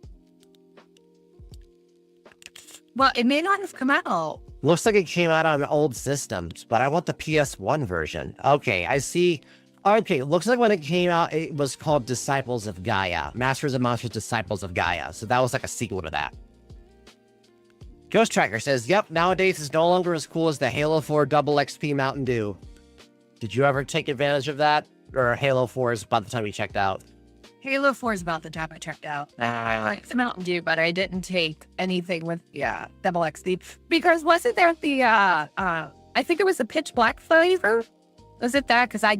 Well, it may not have come out. Looks like it came out on old systems, but I want the PS1 version. Okay, I see. Okay, looks like when it came out, it was called Disciples of Gaia. Masters of Monsters, Disciples of Gaia. So that was like a sequel to that. Ghost Tracker says, yep, nowadays it's no longer as cool as the Halo 4 Double XP Mountain Dew. Did you ever take advantage of that? Or Halo 4 is by the time you checked out? Halo 4 is about the time I checked out. I like the Mountain Dew, but I didn't take anything with Double XP. Because wasn't there the, I think it was the Pitch Black flavor? Was it that? Because I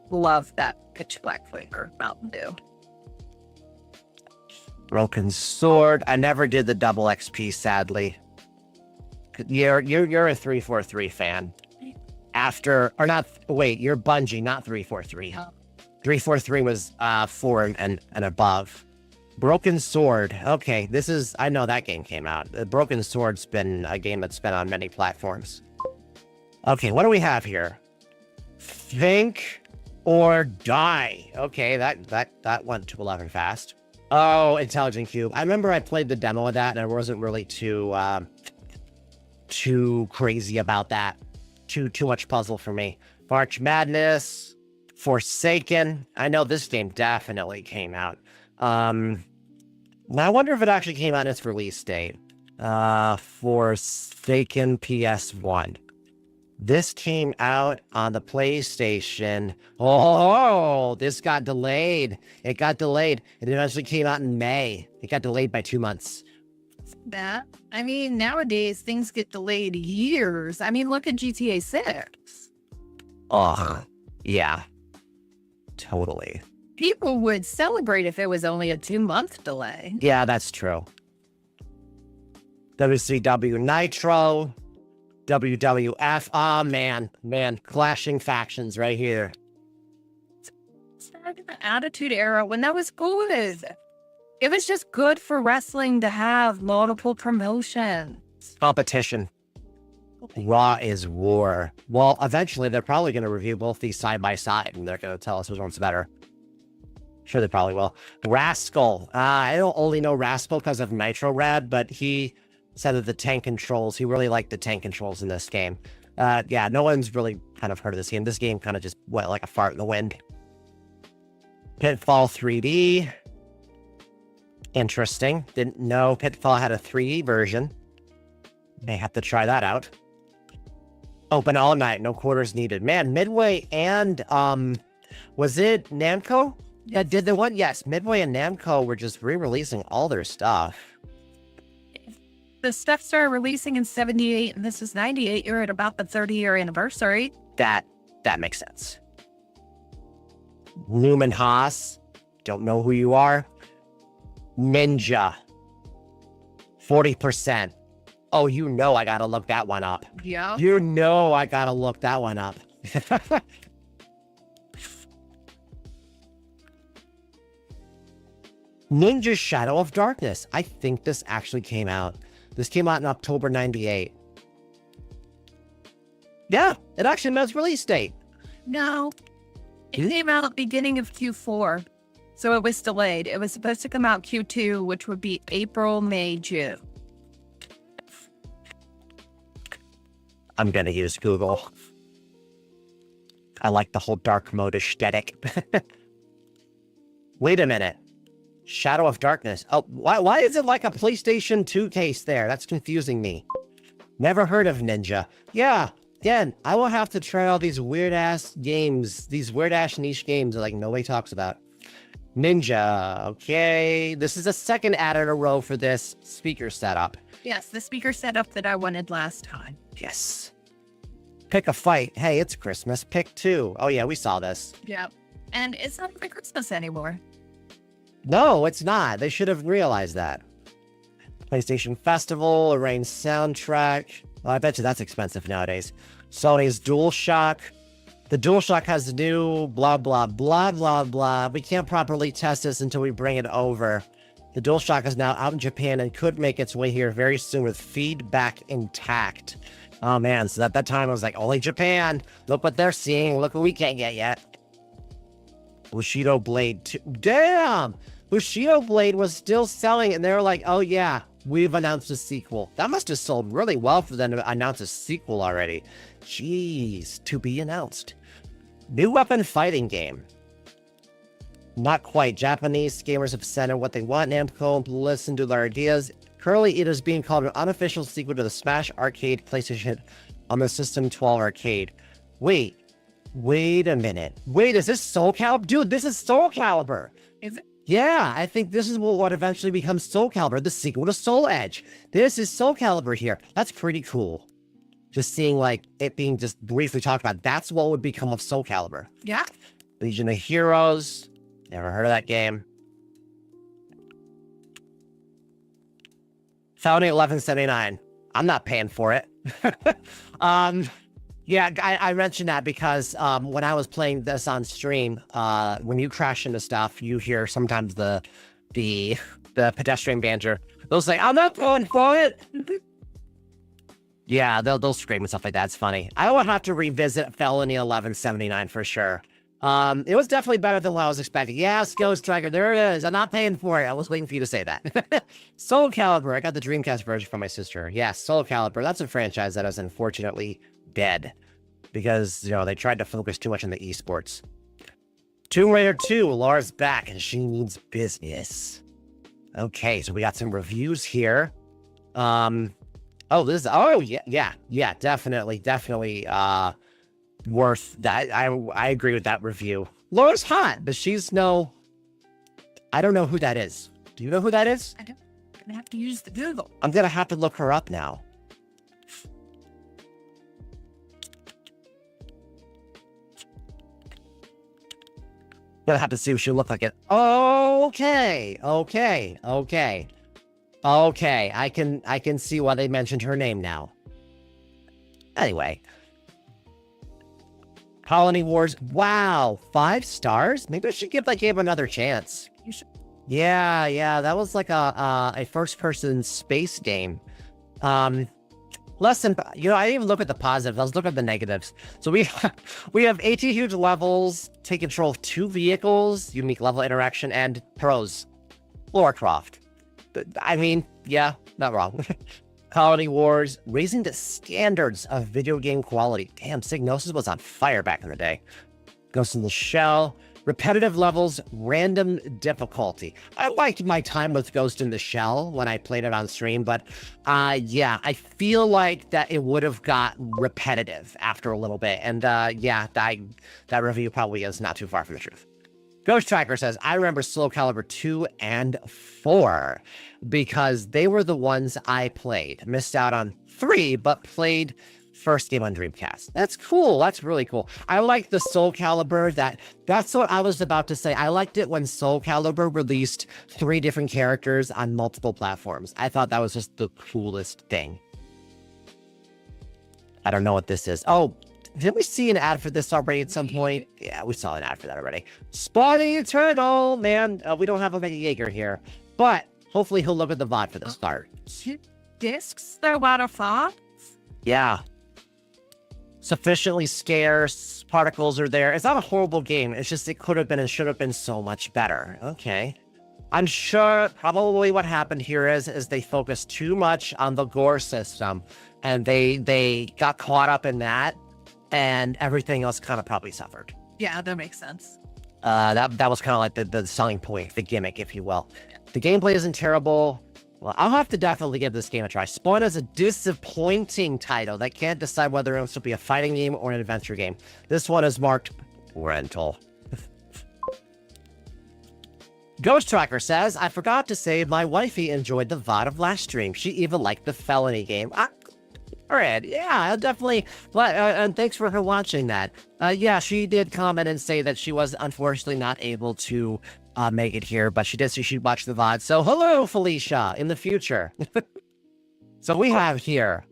love that Pitch Black flavor Mountain Dew. Broken Sword. I never did the Double XP, sadly. You're a 343 fan. You're Bungie, not 343. 343 was 4 and above. Broken Sword. Okay, I know that game came out. Broken Sword's been a game that's been on many platforms. Okay, what do we have here? Think or Die. Okay, that went to 11 fast. Oh, Intelligent Cube. I remember I played the demo of that and I wasn't really too crazy about that. Too much puzzle for me. March Madness. Forsaken. I know this game definitely came out. Now I wonder if it actually came out in its release date. Forsaken PS1. This came out on the PlayStation. Oh, this got delayed. It got delayed. It eventually came out in May. It got delayed by 2 months. That, I mean, nowadays things get delayed years. I mean, look at GTA 6. Oh, yeah. Totally. People would celebrate if it was only a 2-month delay. Yeah, that's true. WCW Nitro, WWF. Oh, man. Clashing factions right here. It's back in the Attitude Era when that was good. It was just good for wrestling to have multiple promotions. Competition. Raw is war. Well, eventually they're probably going to review both these side by side, and they're going to tell us which one's better. Sure, they probably will. Rascal. I don't only know Rascal because of Nitro Rad, but he said that the tank controls, he really liked the tank controls in this game. Yeah, no one's really kind of heard of this game. This game kind of just went like a fart in the wind. Pitfall 3D. Interesting. Didn't know Pitfall had a 3D version. May have to try that out. Open all night, no quarters needed. Man, Midway and, was it Namco? Yeah, did the one? Yes, Midway and Namco were just re-releasing all their stuff. The stuff started releasing in 78, and this is 98. You're at about the 30-year anniversary. That makes sense. Newman Haas. Don't know who you are. Ninja. 40%. Oh, you know I gotta look that one up. Yeah. You know I gotta look that one up. Ninja Shadow of Darkness. I think this actually came out. This came out in October 98. Yeah, it actually met its release date. No. It came out beginning of Q4. So it was delayed. It was supposed to come out Q2, which would be April, May, June. I'm gonna use Google. I like the whole dark mode aesthetic. Wait a minute. Shadow of Darkness. Oh, why is it like a PlayStation 2 case there? That's confusing me. Never heard of Ninja. Yeah, again, I will have to try all these weird-ass games, these weird-ass niche games that like nobody talks about. Ninja, okay. This is the second ad in a row for this speaker setup. Yes, the speaker setup that I wanted last time. Yes. Pick a fight. Hey, it's Christmas. Pick two. Oh, yeah, we saw this. Yep. And it's not even Christmas anymore. No, it's not. They should have realized that. PlayStation Festival, arranged soundtrack. Well, I bet you that's expensive nowadays. Sony's DualShock. The DualShock has new blah, blah, blah, blah, blah. We can't properly test this until we bring it over. The DualShock is now out in Japan and could make its way here very soon with feedback intact. Oh, man. So at that time, I was like, only Japan. Look what they're seeing. Look what we can't get yet. Bushido Blade 2. Damn! Bushido Blade was still selling, and they were like, oh, yeah, we've announced a sequel. That must have sold really well for them to announce a sequel already. Jeez, to be announced. New weapon fighting game. Not quite. Japanese gamers have said what they want. Namco listen to their ideas. Currently, it is being called an unofficial sequel to the Smash Arcade PlayStation hit on the System 12 arcade. Wait a minute. Wait, is this Soul Calibur? Dude, this is Soul Calibur. Is it? Yeah, I think this is what eventually becomes Soul Calibur, the sequel to Soul Edge. This is Soul Calibur here. That's pretty cool. Just seeing, like, it being just briefly talked about. That's what would become of Soul Calibur. Yeah. Legion of Heroes. Never heard of that game. Founding 1179. I'm not paying for it. Yeah, I mentioned that because when I was playing this on stream, when you crash into stuff, you hear sometimes the pedestrian banter. They'll say, I'm not going for it. Yeah, they'll scream and stuff like that. It's funny. I will have to revisit Felony 1179 for sure. It was definitely better than what I was expecting. Yeah, Ghost Striker, there it is. I'm not paying for it. I was waiting for you to say that. Soul Calibur. I got the Dreamcast version from my sister. Yeah, Soul Calibur. That's a franchise that is unfortunately dead because, you know, they tried to focus too much on the esports. Tomb Raider 2, Laura's back and she needs business. Okay, so we got some reviews here. Definitely worth that. I agree with that review. Laura's hot, but she's I don't know who that is. Do you know who that is? I don't. I'm gonna have to use the Google. I'm gonna have to look her up now. Gonna have to see if she look like it. Okay. I can see why they mentioned her name now. Anyway. Colony Wars. Wow, 5 stars? Maybe I should give that game another chance. You should. Yeah, that was like a first-person space game. Less than, I didn't even look at the positives. I was looking at the negatives. So we have 18 huge levels, take control of 2 vehicles, unique level interaction, and pros. Lara Croft. I mean, yeah, not wrong. Colony Wars, raising the standards of video game quality. Damn, Psygnosis was on fire back in the day. Ghost in the Shell, repetitive levels, random difficulty. I liked my time with Ghost in the Shell when I played it on stream, but yeah, I feel like that it would have got repetitive after a little bit. And yeah, that review probably is not too far from the truth. Ghost Tracker says, I remember Soul Calibur 2 and 4 because they were the ones I played. Missed out on 3, but played first game on Dreamcast. That's cool. That's really cool. I like the Soul Calibur. That's what I was about to say. I liked it when Soul Calibur released 3 different characters on multiple platforms. I thought that was just the coolest thing. I don't know what this is. Oh, didn't we see an ad for this already at some point? Yeah, we saw an ad for that already. Spawning Eternal, man. We don't have a Mega Jaeger here, but hopefully he'll look at the VOD for the start. 2 discs, though, out of thoughts? Yeah. Sufficiently scarce. Particles are there. It's not a horrible game. It's just it could have been and should have been so much better. Okay. I'm sure probably what happened here is they focused too much on the gore system, and they got caught up in that. And everything else kind of probably suffered. Yeah, that makes sense. That was kind of like the selling point, the gimmick, if you will. The gameplay isn't terrible. Well, I'll have to definitely give this game a try. Spawn is a disappointing title that can't decide whether it wants to be a fighting game or an adventure game. This one is marked rental. Ghost Tracker says, I forgot to say my wifey enjoyed the VOD of last stream. She even liked the felony game. All right, yeah, I'll definitely, and thanks for her watching that. Yeah, she did comment and say that she was unfortunately not able to make it here, but she did say she'd watch the VOD. So hello, Felicia, in the future. So we have here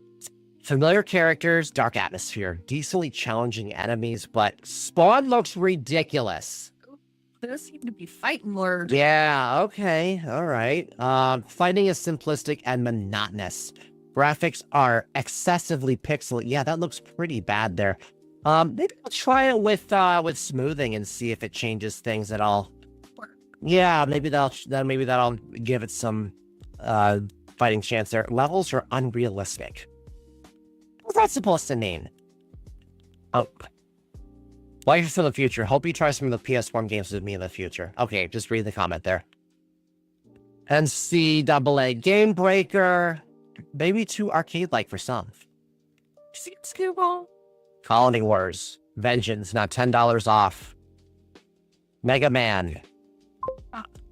familiar characters, dark atmosphere, decently challenging enemies, but Spawn looks ridiculous. Those seem to be fighting words. Yeah, okay, all right. Fighting is simplistic and monotonous. Graphics are excessively pixely. Yeah, that looks pretty bad there. Maybe I'll try it with smoothing and see if it changes things at all. Yeah, maybe that'll give it some fighting chance there. Levels are unrealistic. What's that supposed to mean? Oh, life for the future. Hope you try some of the PS1 games with me in the future. Okay, just read the comment there. NCAA Game Breaker. Maybe too arcade-like for some. Google. Colony Wars. Vengeance, now $10 off. Mega Man.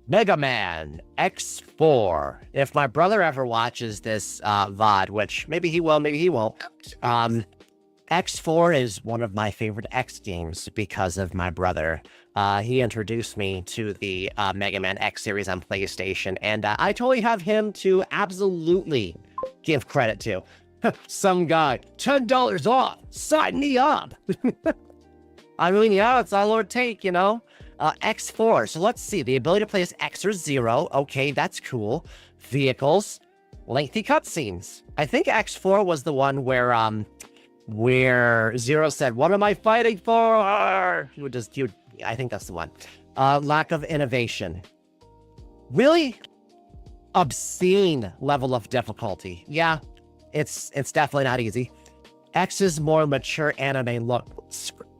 Mega Man X4. If my brother ever watches this VOD, which maybe he will, maybe he won't. X4 is one of my favorite X games because of my brother. He introduced me to the Mega Man X series on PlayStation, and I totally have him to absolutely give credit to. Some guy, $10 off, sign me up. I mean, yeah, it's all it would take, you know? X4, so let's see. The ability to play as X or Zero. Okay, that's cool. Vehicles. Lengthy cutscenes. I think X4 was the one where Zero said, what am I fighting for? I think that's the one. Lack of innovation. Really obscene level of difficulty. Yeah, it's definitely not easy. X's more mature anime look.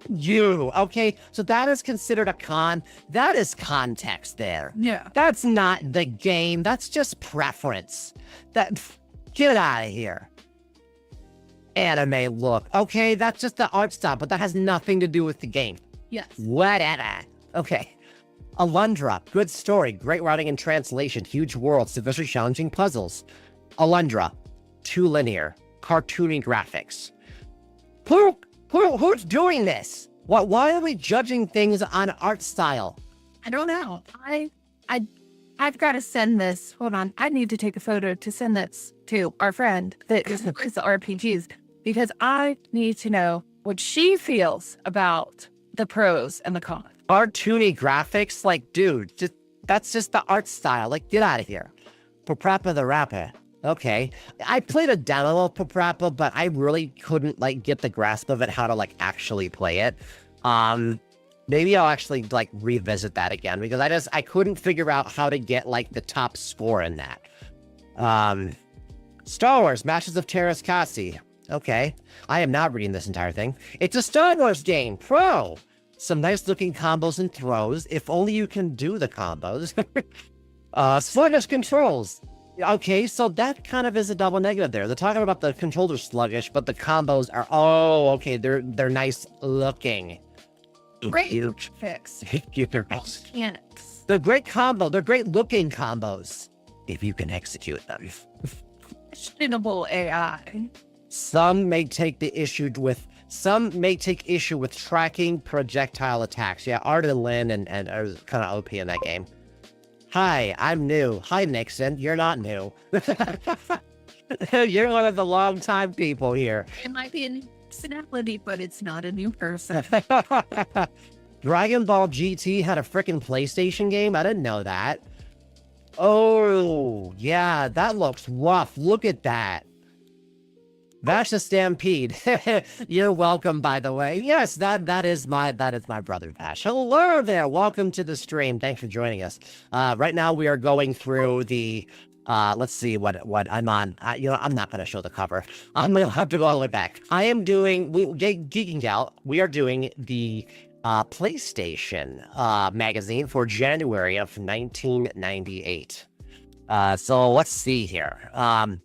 You, okay? So that is considered a con. That is context there. Yeah. That's not the game. That's just preference. Get out of here. Anime look. Okay, that's just the art style, but that has nothing to do with the game. Yes. Whatever. Okay. Alundra, good story, great writing and translation, huge world, severely challenging puzzles. Alundra, too linear, cartoony graphics. Who's doing this? Why are we judging things on art style? I don't know. I've got to send this. Hold on. I need to take a photo to send this to our friend that is the RPGs because I need to know what she feels about the pros and the cons. Cartoony graphics, like, dude, that's just the art style. Like, get out of here. Paprapa the Rapper. Okay. I played a demo of Paprapa, but I really couldn't, like, get the grasp of it, how to, like, actually play it. Maybe I'll actually, like, revisit that again, because I couldn't figure out how to get, like, the top score in that. Star Wars, Matches of Terrace Kasi. Okay. I am not reading this entire thing. It's a Star Wars game. Pro! Some nice-looking combos and throws, if only you can do the combos. Sluggish controls. Okay, so that kind of is a double negative there. They're talking about the controls are sluggish, but the combos are, okay, they're nice looking. Great fix. Mechanics. They're great they're great looking combos, if you can execute them. Questionable AI. Some may take issue with tracking projectile attacks. Yeah, Arden Lin and are kind of OP in that game. Hi, I'm new. Hi, Nixon. You're not new. You're one of the long-time people here. It might be a new personality, but it's not a new person. Dragon Ball GT had a freaking PlayStation game? I didn't know that. Oh, yeah, that looks rough. Look at that. Vash the Stampede. You're welcome, by the way. Yes, that is my brother Vash. Hello there. Welcome to the stream. Thanks for joining us. Right now we are going through the let's see what I'm on. I'm not gonna show the cover. I'm gonna have to go all the way back. I am doing Geek and Gal. We are doing the PlayStation magazine for January of 1998. So let's see here.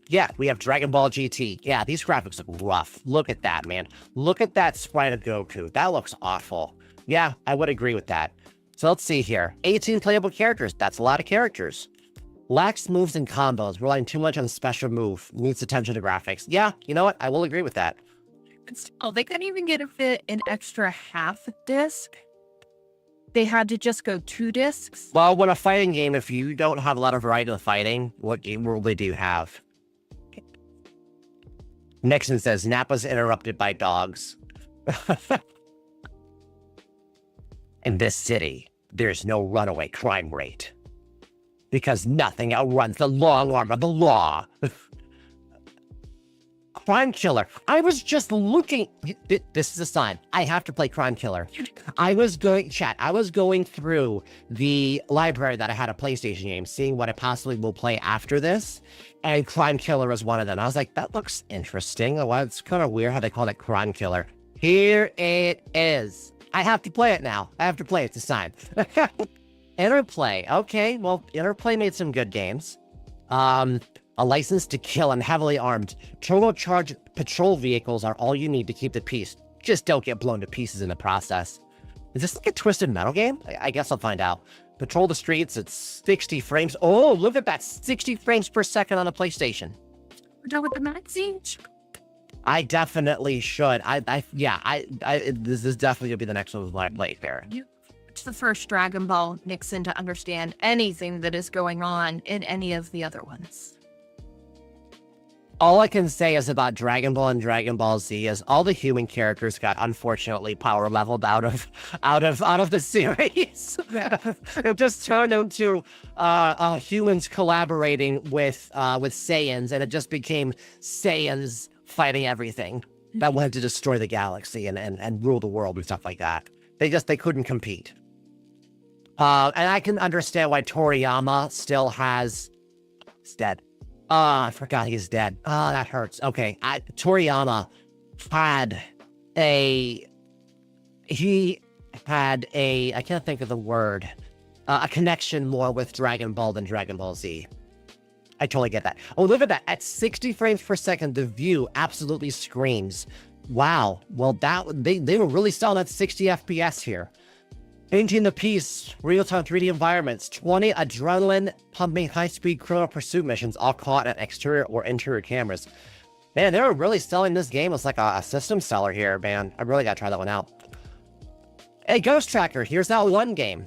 Yeah, we have Dragon Ball GT. Yeah, these graphics look rough. Look at that, man. Look at that sprite of Goku. That looks awful. Yeah, I would agree with that. So let's see here. 18 playable characters. That's a lot of characters. Lax moves and combos. Relying too much on special move. Needs attention to graphics. Yeah, you know what? I will agree with that. Oh, they couldn't even get a fit an extra half disc. They had to just go 2 discs. Well, when a fighting game, if you don't have a lot of variety of fighting, what game world do you have? Okay. Nixon says, Nappa's interrupted by dogs. In this city, there's no runaway crime rate. Because nothing outruns the long arm of the law. Crime Killer. I was just looking. This is a sign. I have to play Crime Killer. I was going through the library that I had a PlayStation game, seeing what I possibly will play after this, and Crime Killer was one of them. I was like, that looks interesting. Well, it's kind of weird how they call it Crime Killer. Here it is. I have to play it now. I have to play it. It's a sign. Interplay. Okay, well, Interplay made some good games. A license to kill and heavily armed. Turbocharged patrol vehicles are all you need to keep the peace. Just don't get blown to pieces in the process. Is this like a Twisted Metal game? I guess I'll find out. Patrol the streets at 60 frames. Oh, look at that. 60 frames per second on a PlayStation. We're done with the magazine. I definitely should. This is definitely gonna be the next one I play there. It's the first Dragon Ball Nixon to understand anything that is going on in any of the other ones. All I can say is about Dragon Ball and Dragon Ball Z is all the human characters got unfortunately power leveled out of the series. It just turned into humans collaborating with Saiyans, and it just became Saiyans fighting everything that wanted to destroy the galaxy and rule the world and stuff like that. They couldn't compete. And I can understand why Toriyama still has. He's dead. I forgot he's dead. Oh, that hurts. Okay, Toriyama had a he had I can't think of the word, a connection more with Dragon Ball than Dragon Ball Z. I totally get that. Oh, look at that. At 60 frames per second, the view absolutely screams. Wow. Well, they were really selling at 60 FPS here. 18 apiece, real-time 3D environments, 20 adrenaline-pumping high-speed chrono pursuit missions, all caught at exterior or interior cameras. Man, they were really selling this game as like a system seller here, man. I really gotta try that one out. Hey, Ghost Tracker, here's that one game.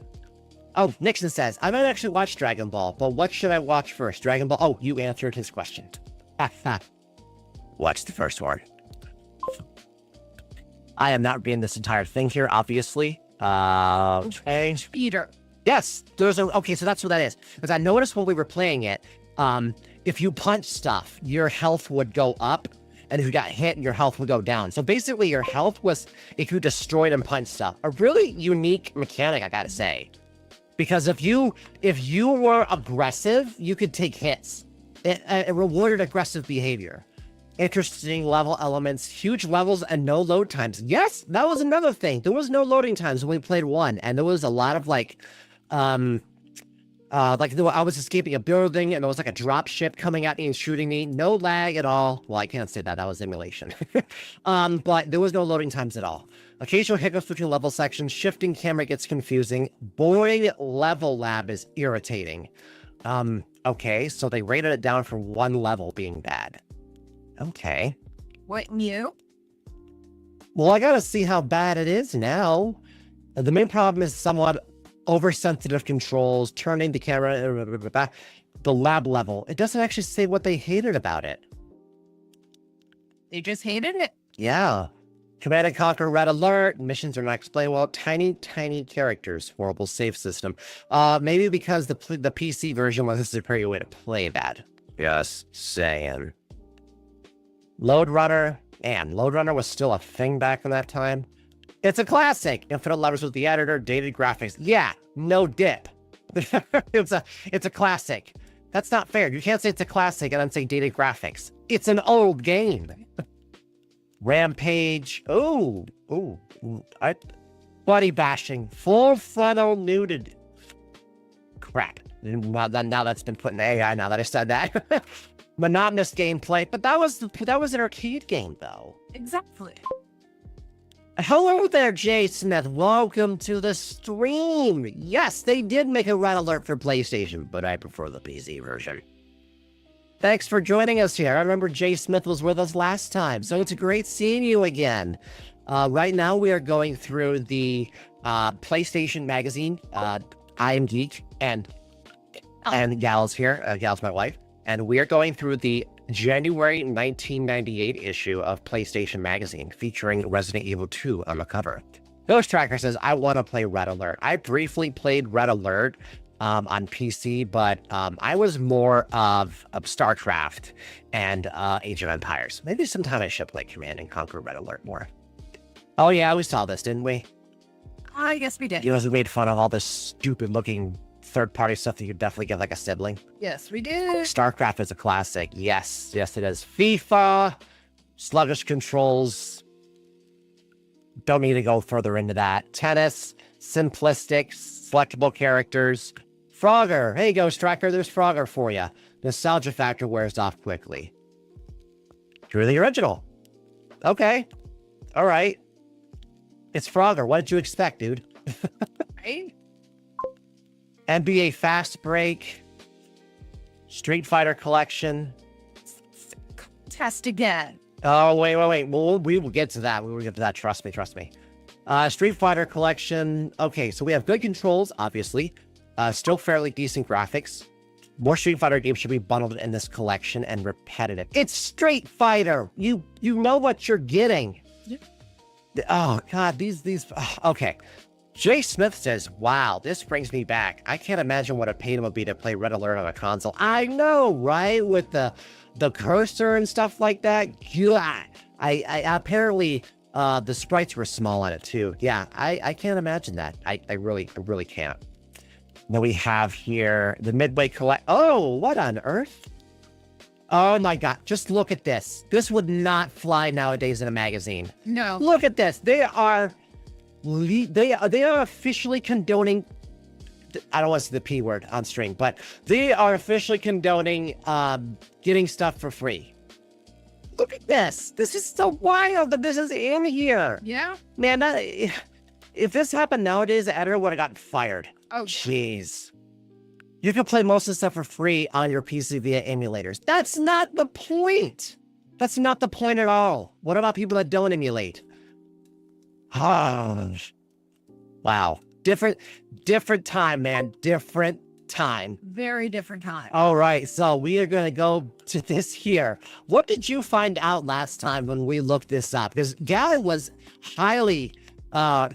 Oh, Nixon says, I might actually watch Dragon Ball, but what should I watch first? Dragon Ball? Oh, you answered his question. Watch the first one. I am not reading this entire thing here, obviously. Okay. Peter. Yes, okay, so that's what that is. Because I noticed when we were playing it, if you punch stuff, your health would go up, and if you got hit, your health would go down. So basically, your health was if you destroyed and punched stuff. A really unique mechanic, I gotta say. Because if you were aggressive, you could take hits. It rewarded aggressive behavior. Interesting level elements, huge levels, and no load times. Yes, that was another thing. There was no loading times when we played one, and there was a lot of I was escaping a building, and there was like a drop ship coming at me and shooting me. No lag at all. Well, I can't say that. That was emulation. But there was no loading times at all. Occasional hiccups between level sections. Shifting camera gets confusing. Boring level lab is irritating. Okay, so they rated it down for one level being bad. Okay. What new? Well, I gotta see how bad it is now. The main problem is somewhat oversensitive controls, turning the camera, the lab level. It doesn't actually say what they hated about it. They just hated it. Yeah. Command and Conquer Red Alert. Missions are not explained well. Tiny characters. Horrible save system. Maybe because the PC version was a superior way to play that. Just saying. Load Runner. Man, Load Runner was still a thing back in that time. It's a classic. Infinite levels with the editor, dated graphics. Yeah, no dip. it's a classic. That's not fair. You can't say it's a classic and then say dated graphics. It's an old game. Rampage. Ooh. Body bashing. Full frontal nudity. Crap. Now that's been put in AI now that I said that. Monotonous gameplay, but that was an arcade game though. Exactly. Hello there, Jay Smith. Welcome to the stream. Yes, they did make a Red Alert for PlayStation, but I prefer the PC version. Thanks for joining us here. I remember Jay Smith was with us last time, so it's great seeing you again. Right now, we are going through the PlayStation magazine. I am Geek, and Gal's here. Gal's my wife. And we are going through the January 1998 issue of PlayStation Magazine, featuring Resident Evil 2 on the cover. Ghost Tracker says, I want to play Red Alert. I briefly played Red Alert on PC, but I was more of StarCraft and Age of Empires. Maybe sometime I should play Command and Conquer Red Alert more. Oh yeah, we saw this, didn't we? I guess we did. You guys made fun of all this stupid-looking third-party stuff that you definitely give like a sibling. Yes, we did. StarCraft is a classic. Yes, it is. FIFA, sluggish controls. Don't need to go further into that. Tennis, simplistic, selectable characters. Frogger. Hey, Ghost Tracker, there's Frogger for you. Nostalgia factor wears off quickly. You're the original. Okay. All right. It's Frogger. What did you expect, dude? Right? NBA Fast Break, Street Fighter Collection. Test again. Oh, wait. We will get to that. We will get to that. Trust me. Street Fighter Collection. Okay, so we have good controls, obviously. Still fairly decent graphics. More Street Fighter games should be bundled in this collection and repetitive. It's Street Fighter. You know what you're getting. Yeah. Oh, God, these. Okay. Jay Smith says, wow, this brings me back. I can't imagine what a pain it would be to play Red Alert on a console. I know, right? With the cursor and stuff like that. God. I apparently, the sprites were small on it too. Yeah, I can't imagine that. I really can't. Then we have here the Midway Collect. Oh, what on earth? Oh my God, just look at this. This would not fly nowadays in a magazine. No. Look at this. They are they are officially condoning. I don't want to say the P word on stream, but they are officially condoning getting stuff for free. Look at this. This is so wild that this is in here. Yeah. Man, if this happened nowadays, the editor would have gotten fired. Oh, Jeez. You can play most of the stuff for free on your PC via emulators. That's not the point. That's not the point at all. What about people that don't emulate? Wow. Different time, man. Different time. very different time. All right, so we are going to go to this here. What did you find out last time when we looked this up? Because Gal was highly, her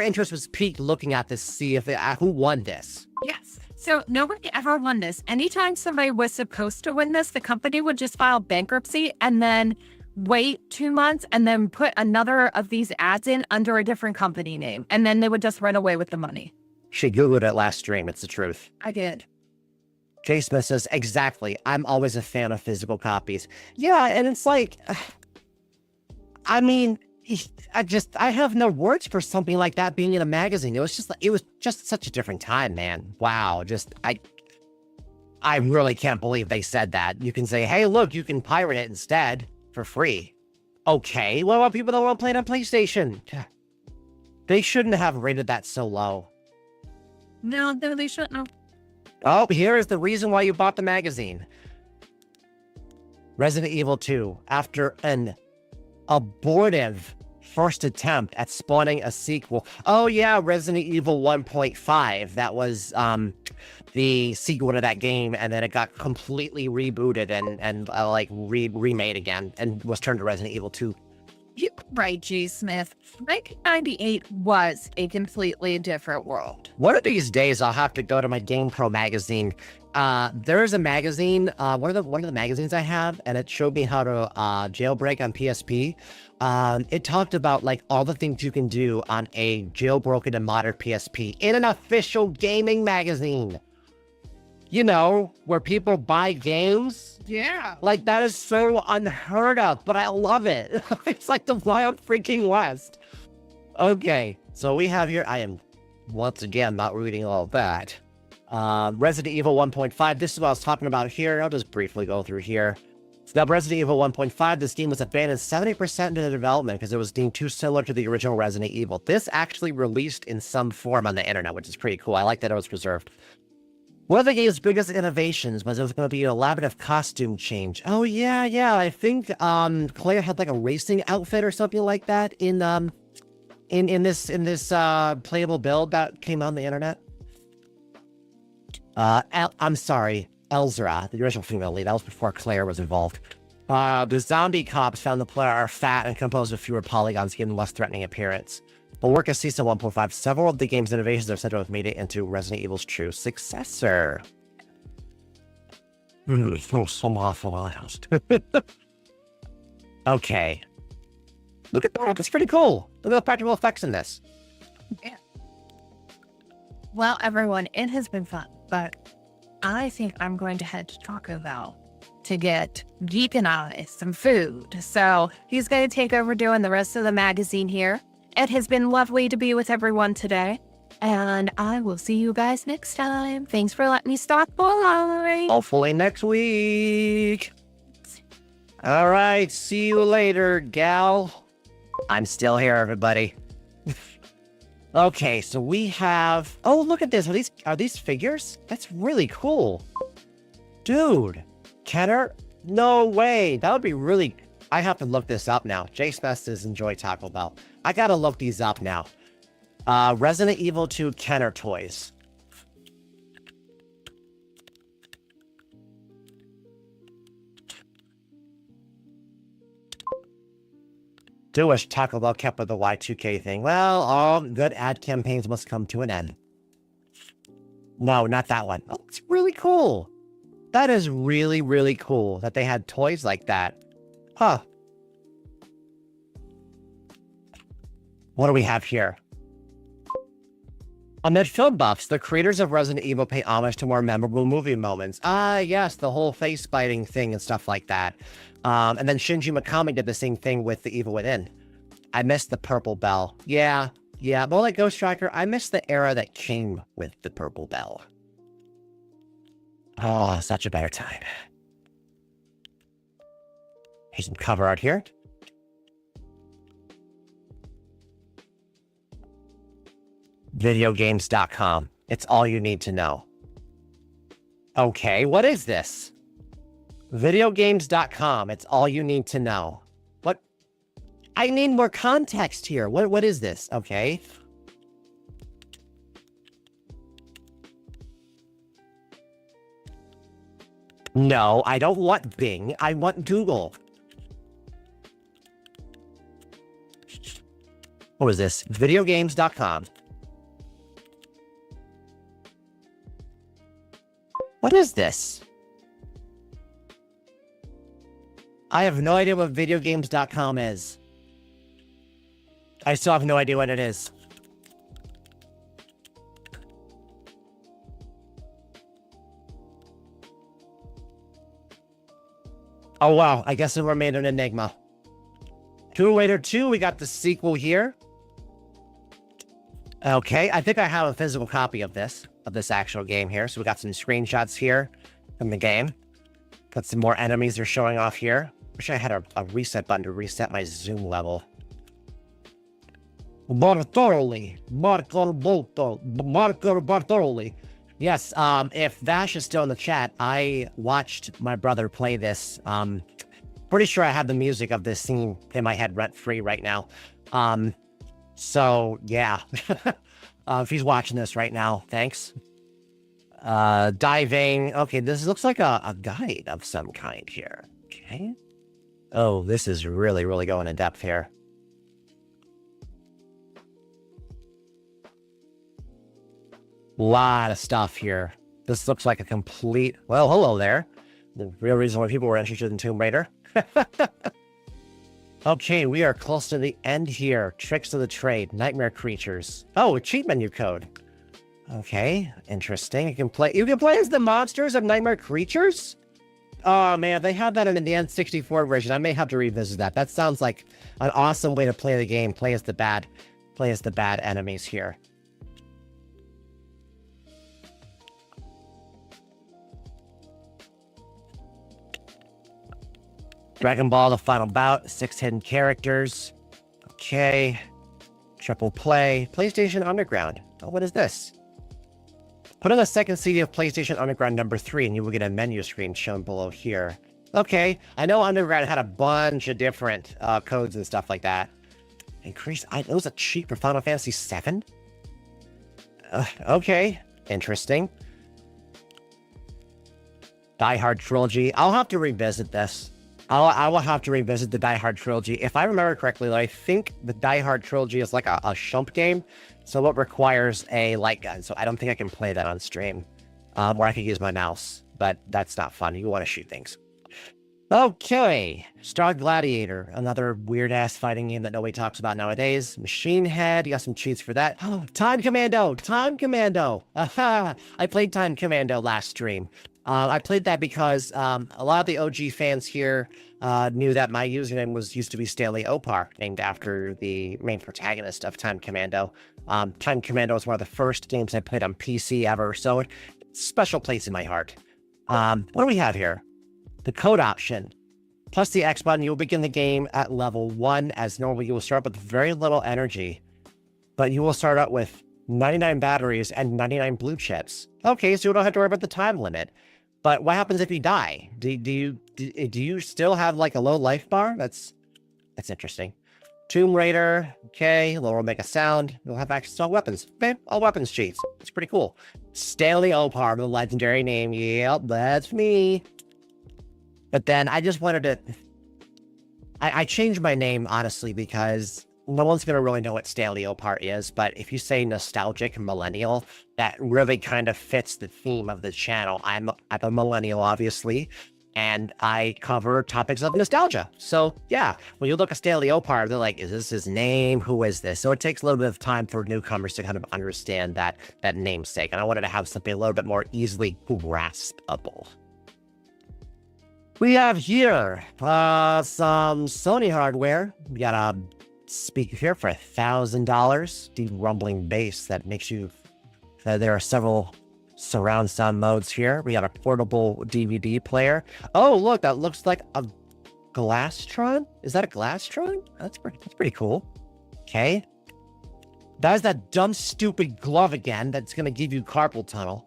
interest was piqued looking at this to see if who won this. Yes. So nobody ever won this. Anytime somebody was supposed to win this, the company would just file bankruptcy and then wait 2 months and then put another of these ads in under a different company name. And then they would just run away with the money. She Googled it last stream. It's the truth. I did. Jay Smith says, exactly. I'm always a fan of physical copies. Yeah, and it's like, I mean, I have no words for something like that being in a magazine. It was just such a different time, man. Wow. I really can't believe they said that. You can say, hey, look, you can pirate it instead for free. Okay. What about people that want to play it on PlayStation? They shouldn't have rated that so low. No, they shouldn't. Oh, here is the reason why you bought the magazine. Resident Evil 2, after an abortive first attempt at spawning a sequel. Oh yeah, Resident Evil 1.5. That was the sequel to that game, and then it got completely rebooted and remade again, and was turned to Resident Evil 2. You're right, G. Smith. 1998 was a completely different world. One of these days, I'll have to go to my GamePro magazine. There is a magazine, one of the magazines I have, and it showed me how to jailbreak on PSP. It talked about like all the things you can do on a jailbroken and modern PSP in an official gaming magazine. You know, where people buy games. Yeah. Like, that is so unheard of, but I love it. It's like the Wild Freaking West. Okay, so we have here, I am, once again, not reading all that. Resident Evil 1.5, this is what I was talking about here. I'll just briefly go through here. So now Resident Evil 1.5, this game was abandoned 70% into the development because it was deemed too similar to the original Resident Evil. This actually released in some form on the internet, which is pretty cool. I like that it was preserved. One of the game's biggest innovations was it was going to be an elaborate costume change. Oh, yeah. I think Claire had like a racing outfit or something like that in this playable build that came on the internet. I'm sorry, Elzra, the original female lead. That was before Claire was involved. The zombie cops found the player are fat and composed of fewer polygons, giving less threatening appearance. But work as Season 1.5, several of the game's innovations are said to have made it into Resident Evil's true successor. Okay. Look at that. It's pretty cool. Look at the practical effects in this. Yeah. Well, everyone, it has been fun, but I think I'm going to head to Taco Bell to get Geek and I some food. So he's going to take over doing the rest of the magazine here. It has been lovely to be with everyone today, and I will see you guys next time. Thanks for letting me stop by. Hopefully next week. All right, see you later, Gal. I'm still here, everybody. Okay, so we have... Oh, look at this. Are these figures? That's really cool. Dude, Kenner? No way. That would be really... I have to look this up now. Jace Festas enjoy Taco Bell. I gotta look these up now. Resident Evil 2 Kenner toys. Do wish Taco Bell kept with the Y2K thing. Well, all good ad campaigns must come to an end. No, not that one. Oh, it's really cool. That is really, really cool that they had toys like that. Huh. What do we have here? Amid film buffs, the creators of Resident Evil pay homage to more memorable movie moments. Ah, yes, the whole face-biting thing and stuff like that. And then Shinji Mikami did the same thing with The Evil Within. I missed the purple bell. Yeah, more like Ghost Striker. I missed the era that came with the purple bell. Oh, such a better time. Here's some cover art here. Videogames.com. It's all you need to know. Okay, what is this? Videogames.com. It's all you need to know. What? I need more context here. What is this? Okay. No, I don't want Bing. I want Google. What is this? Videogames.com. What is this? I have no idea what videogames.com is. I still have no idea what it is. Oh, wow. I guess it remained an enigma. Tomb Raider 2, we got the sequel here. Okay, I think I have a physical copy of this actual game here. So we got some screenshots here from the game. Got some more enemies they're showing off here. Wish I had a reset button to reset my zoom level. Bartoli. Marco Bartoli. Yes, if Vash is still in the chat, I watched my brother play this. Pretty sure I have the music of this scene in my head rent-free right now. So, yeah. If he's watching this right now, thanks. Diving. Okay, this looks like a guide of some kind here. Okay. Oh, this is really, really going in depth here. Lot of stuff here. This looks like a complete... Well, hello there. The real reason why people were interested in Tomb Raider. Okay, we are close to the end here. Tricks of the trade. Nightmare creatures. Oh, a cheat menu code. Okay, interesting. You can play as the monsters of Nightmare Creatures? Oh, man, they have that in the N64 version. I may have to revisit that. That sounds like an awesome way to play the game. Play as the bad enemies here. Dragon Ball, the final bout, 6 hidden characters. Okay. Triple play. PlayStation Underground. Oh, what is this? Put in the second CD of PlayStation Underground number 3 and you will get a menu screen shown below here. Okay. I know Underground had a bunch of different codes and stuff like that. Increase... It was a cheat for Final Fantasy VII? Okay. Interesting. Die Hard Trilogy. I'll have to revisit this. I will have to revisit the Die Hard Trilogy. If I remember correctly, I think the Die Hard Trilogy is like a shump game, so it requires a light gun, so I don't think I can play that on stream. Or I could use my mouse, but that's not fun. You want to shoot things. Okay, Star Gladiator, another weird-ass fighting game that nobody talks about nowadays. Machine Head, you got some cheats for that. Oh, Time Commando! Time Commando! Aha! I played Time Commando last stream. I played that because a lot of the OG fans here knew that my username used to be Stanley Opar, named after the main protagonist of Time Commando. Time Commando was one of the first games I played on PC ever, so it's a special place in my heart. What do we have here? The code option. Plus the X button, you'll begin the game at level 1. As normal, you will start with very little energy, but you will start out with 99 batteries and 99 blue chips. Okay, so you don't have to worry about the time limit. But what happens if you die? Do you still have like a low life bar? That's interesting. Tomb Raider. Okay, lower make a sound. You'll have access to all weapons. Okay, all weapons cheats. It's pretty cool. Stanley Opar, the legendary name. Yep, that's me. But then I just wanted to... I changed my name, honestly, because no one's going to really know what Stanley Opar is, but if you say nostalgic millennial, that really kind of fits the theme of the channel. I'm a millennial, obviously, and I cover topics of nostalgia. So, yeah, when you look at Stanley Opar, they're like, is this his name? Who is this? So it takes a little bit of time for newcomers to kind of understand that namesake, and I wanted to have something a little bit more easily graspable. We have here some Sony hardware. We got a speaker here for $1,000. Deep rumbling bass that makes you... there are several surround sound modes here. We got a portable DVD player. Oh, look, that looks like a Glasstron? Is that a Glasstron? That's pretty cool. Okay. That is that dumb, stupid glove again that's going to give you carpal tunnel.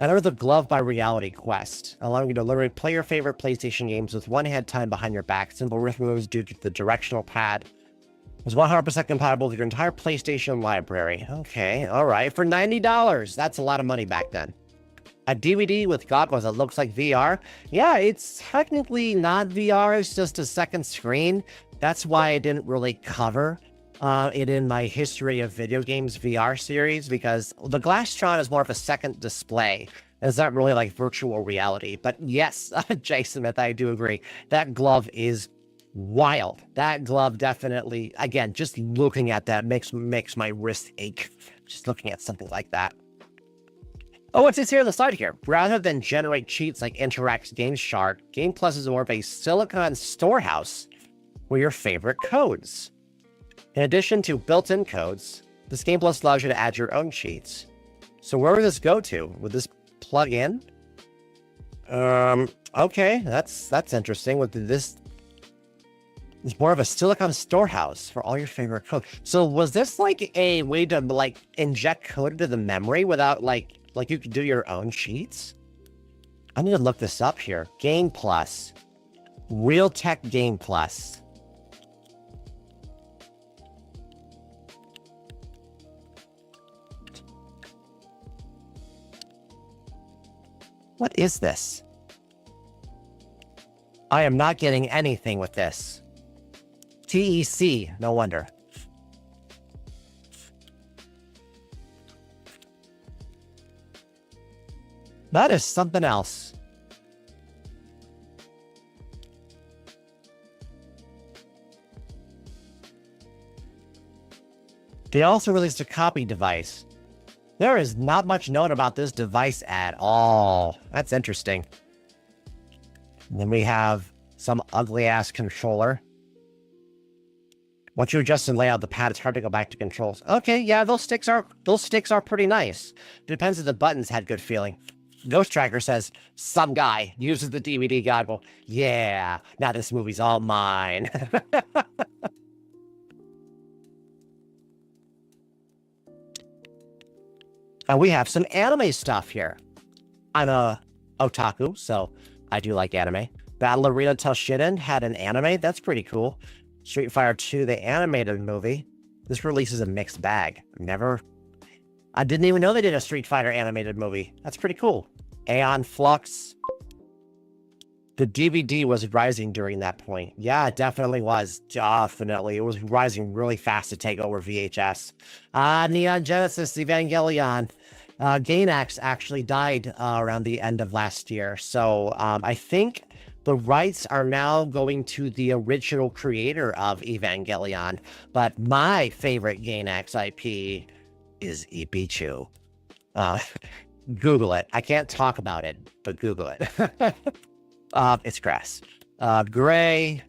Another the glove by Reality Quest, allowing you to literally play your favorite PlayStation games with one hand tied behind your back. Simple wrist moves due to the directional pad. It's 100% compatible with your entire PlayStation library. Okay, all right. For $90, that's a lot of money back then. A DVD with goggles that looks like VR. Yeah, it's technically not VR. It's just a second screen. That's why I didn't really cover it in my history of video games VR series, because the Glasstron is more of a second display. It's not really like virtual reality. But yes, Jason Smith, I do agree. That glove is wild. That glove definitely, again, just looking at that makes my wrist ache. Just looking at something like that. Oh, what's this here on the side here? Rather than generate cheats like Interact's Game Shark, Game Plus is more of a silicon storehouse for your favorite codes. In addition to built-in codes, this Game Plus allows you to add your own cheats. So where would this go to? Would this plug in? Okay, that's interesting. With this, it's more of a silicon storehouse for all your favorite codes. So was this like a way to like inject code into the memory without like you could do your own cheats? I need to look this up here. Game Plus. Realtek Game Plus. What is this? I am not getting anything with this. TEC, no wonder. That is something else. They also released a copy device. There is not much known about this device at all. That's interesting. And then we have some ugly-ass controller. Once you adjust and lay out the pad, it's hard to go back to controls. Okay, yeah, those sticks are pretty nice. Depends if the buttons had good feeling. Ghost Tracker says, some guy uses the DVD goggle. Yeah, now this movie's all mine. And we have some anime stuff here. I'm a otaku, so I do like anime. Battle Arena Toshinden had an anime. That's pretty cool. Street Fighter 2, the animated movie. This release is a mixed bag. I didn't even know they did a Street Fighter animated movie. That's pretty cool. Aeon Flux. The DVD was rising during that point. Yeah, it definitely was. Definitely. It was rising really fast to take over VHS. Neon Genesis Evangelion. Gainax actually died around the end of last year. So I think the rights are now going to the original creator of Evangelion. But my favorite Gainax IP is Ibichu. Google it. I can't talk about it, but Google it. It's grass. Gray.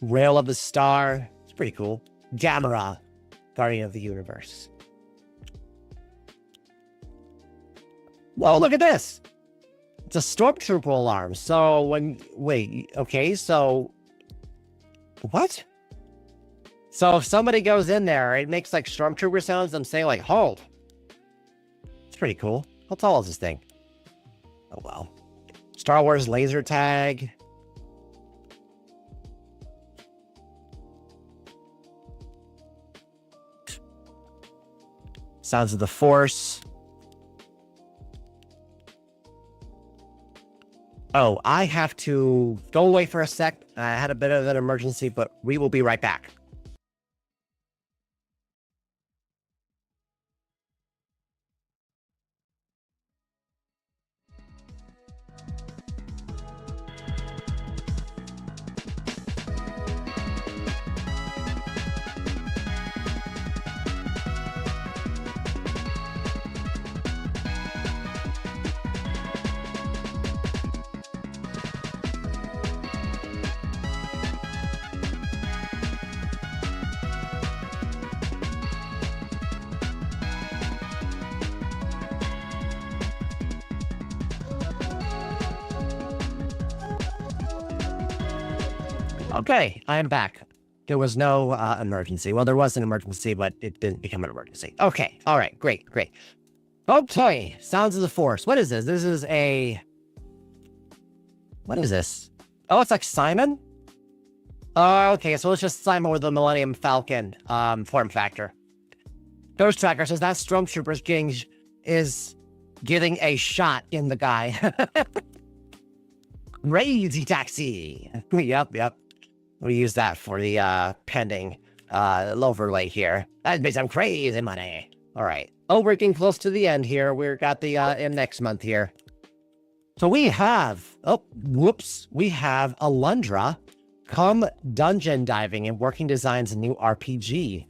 Rail of the Star. It's pretty cool. Gamera. Guardian of the Universe. Whoa, look at this. It's a stormtrooper alarm. So wait, okay, so what? So if somebody goes in there, it makes like stormtrooper sounds. I'm saying like, hold. It's pretty cool. How tall is this thing? Oh, well. Star Wars laser tag. Sounds of the Force. Oh, I have to go away for a sec. I had a bit of an emergency, but we will be right back. Okay, I am back. There was no emergency. Well, there was an emergency, but it didn't become an emergency. Okay, all right, great. Okay, Sounds of the Force. What is this? This is a... What is this? Oh, it's like Simon? Oh, okay, so it's just Simon with the Millennium Falcon form factor. Ghost Tracker says that Stormtrooper's is getting a shot in the guy. Crazy taxi. Yep. We use that for the pending overlay here. That makes some crazy money. All right. Oh, we're getting close to the end here. We've got the in next month here. So we have, we have Alundra come dungeon diving and working designs a new RPG.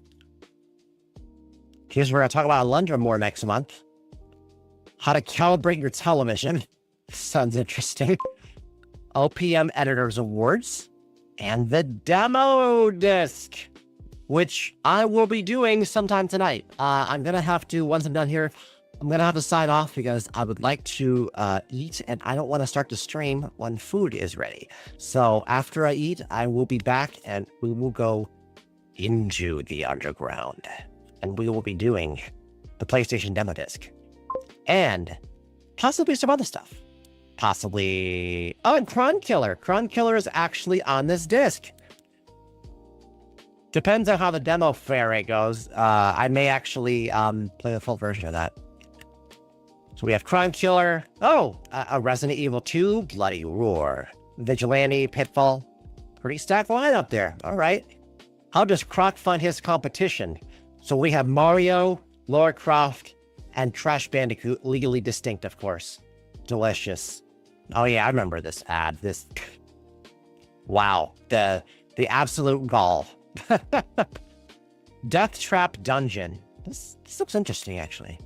Here's where we're going to talk about Alundra more next month. How to calibrate your television. Sounds interesting. OPM Editors Awards. And the demo disc, which I will be doing sometime tonight. I'm going to have to, once I'm done here, I'm going to have to sign off because I would like to eat, and I don't want to start the stream when food is ready. So after I eat, I will be back, and we will go into the underground. And we will be doing the PlayStation demo disc. And possibly some other stuff. Possibly... Oh, and Cron Killer. Cron Killer is actually on this disc. Depends on how the demo fairy goes. I may actually play the full version of that. So we have Crime Killer. Oh, a Resident Evil 2, Bloody Roar. Vigilante, Pitfall. Pretty stacked lineup there. All right. How does Croc find his competition? So we have Mario, Lara Croft, and Crash Bandicoot, legally distinct, of course. Delicious. Oh yeah, I remember this ad. This... Wow. The absolute gall. Death Trap Dungeon. This looks interesting, actually.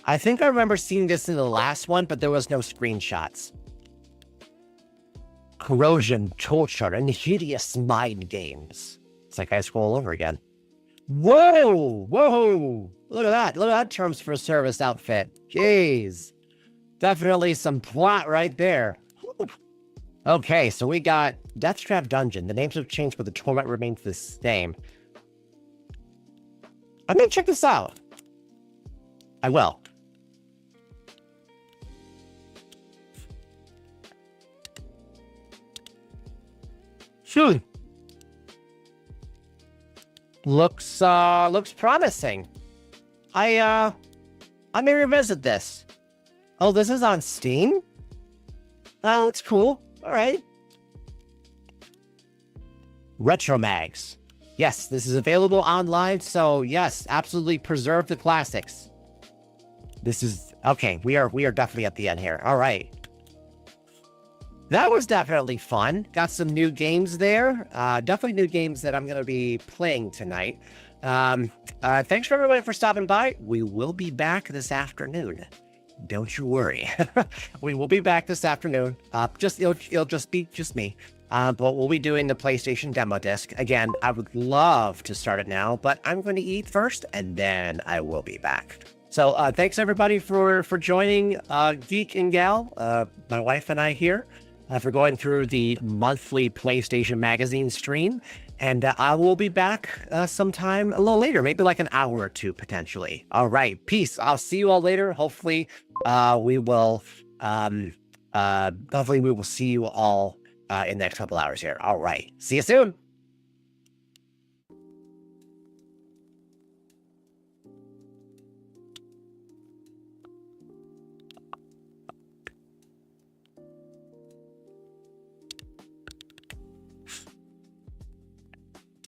I think I remember seeing this in the last one, but there was no screenshots. Corrosion, torture, and hideous mind games. It's like high school all over again. Whoa! Look at that. Look at that terms for service outfit. Jeez. Definitely some plot right there. Okay, so we got Death Trap Dungeon. The names have changed, but the torment remains the same. I may check this out. I will. Phew. Looks promising. I may revisit this. Oh, this is on Steam? Oh, looks cool. All right. Retro Mags. Yes, this is available online, so yes, absolutely preserve the classics. This is... Okay, we are definitely at the end here. All right. That was definitely fun. Got some new games there. Definitely new games that I'm going to be playing tonight. Thanks for everybody for stopping by. We will be back this afternoon. Don't you worry. We will be back this afternoon. It'll just be me. But we'll be doing the PlayStation demo disc. Again, I would love to start it now, but I'm going to eat first, and then I will be back. So thanks everybody for joining Geek and Gal, my wife and I here, for going through the monthly PlayStation Magazine stream. And I will be back sometime a little later, maybe like an hour or two, potentially. All right, peace. I'll see you all later. Hopefully, we will see you all in the next couple hours here. All right, see you soon.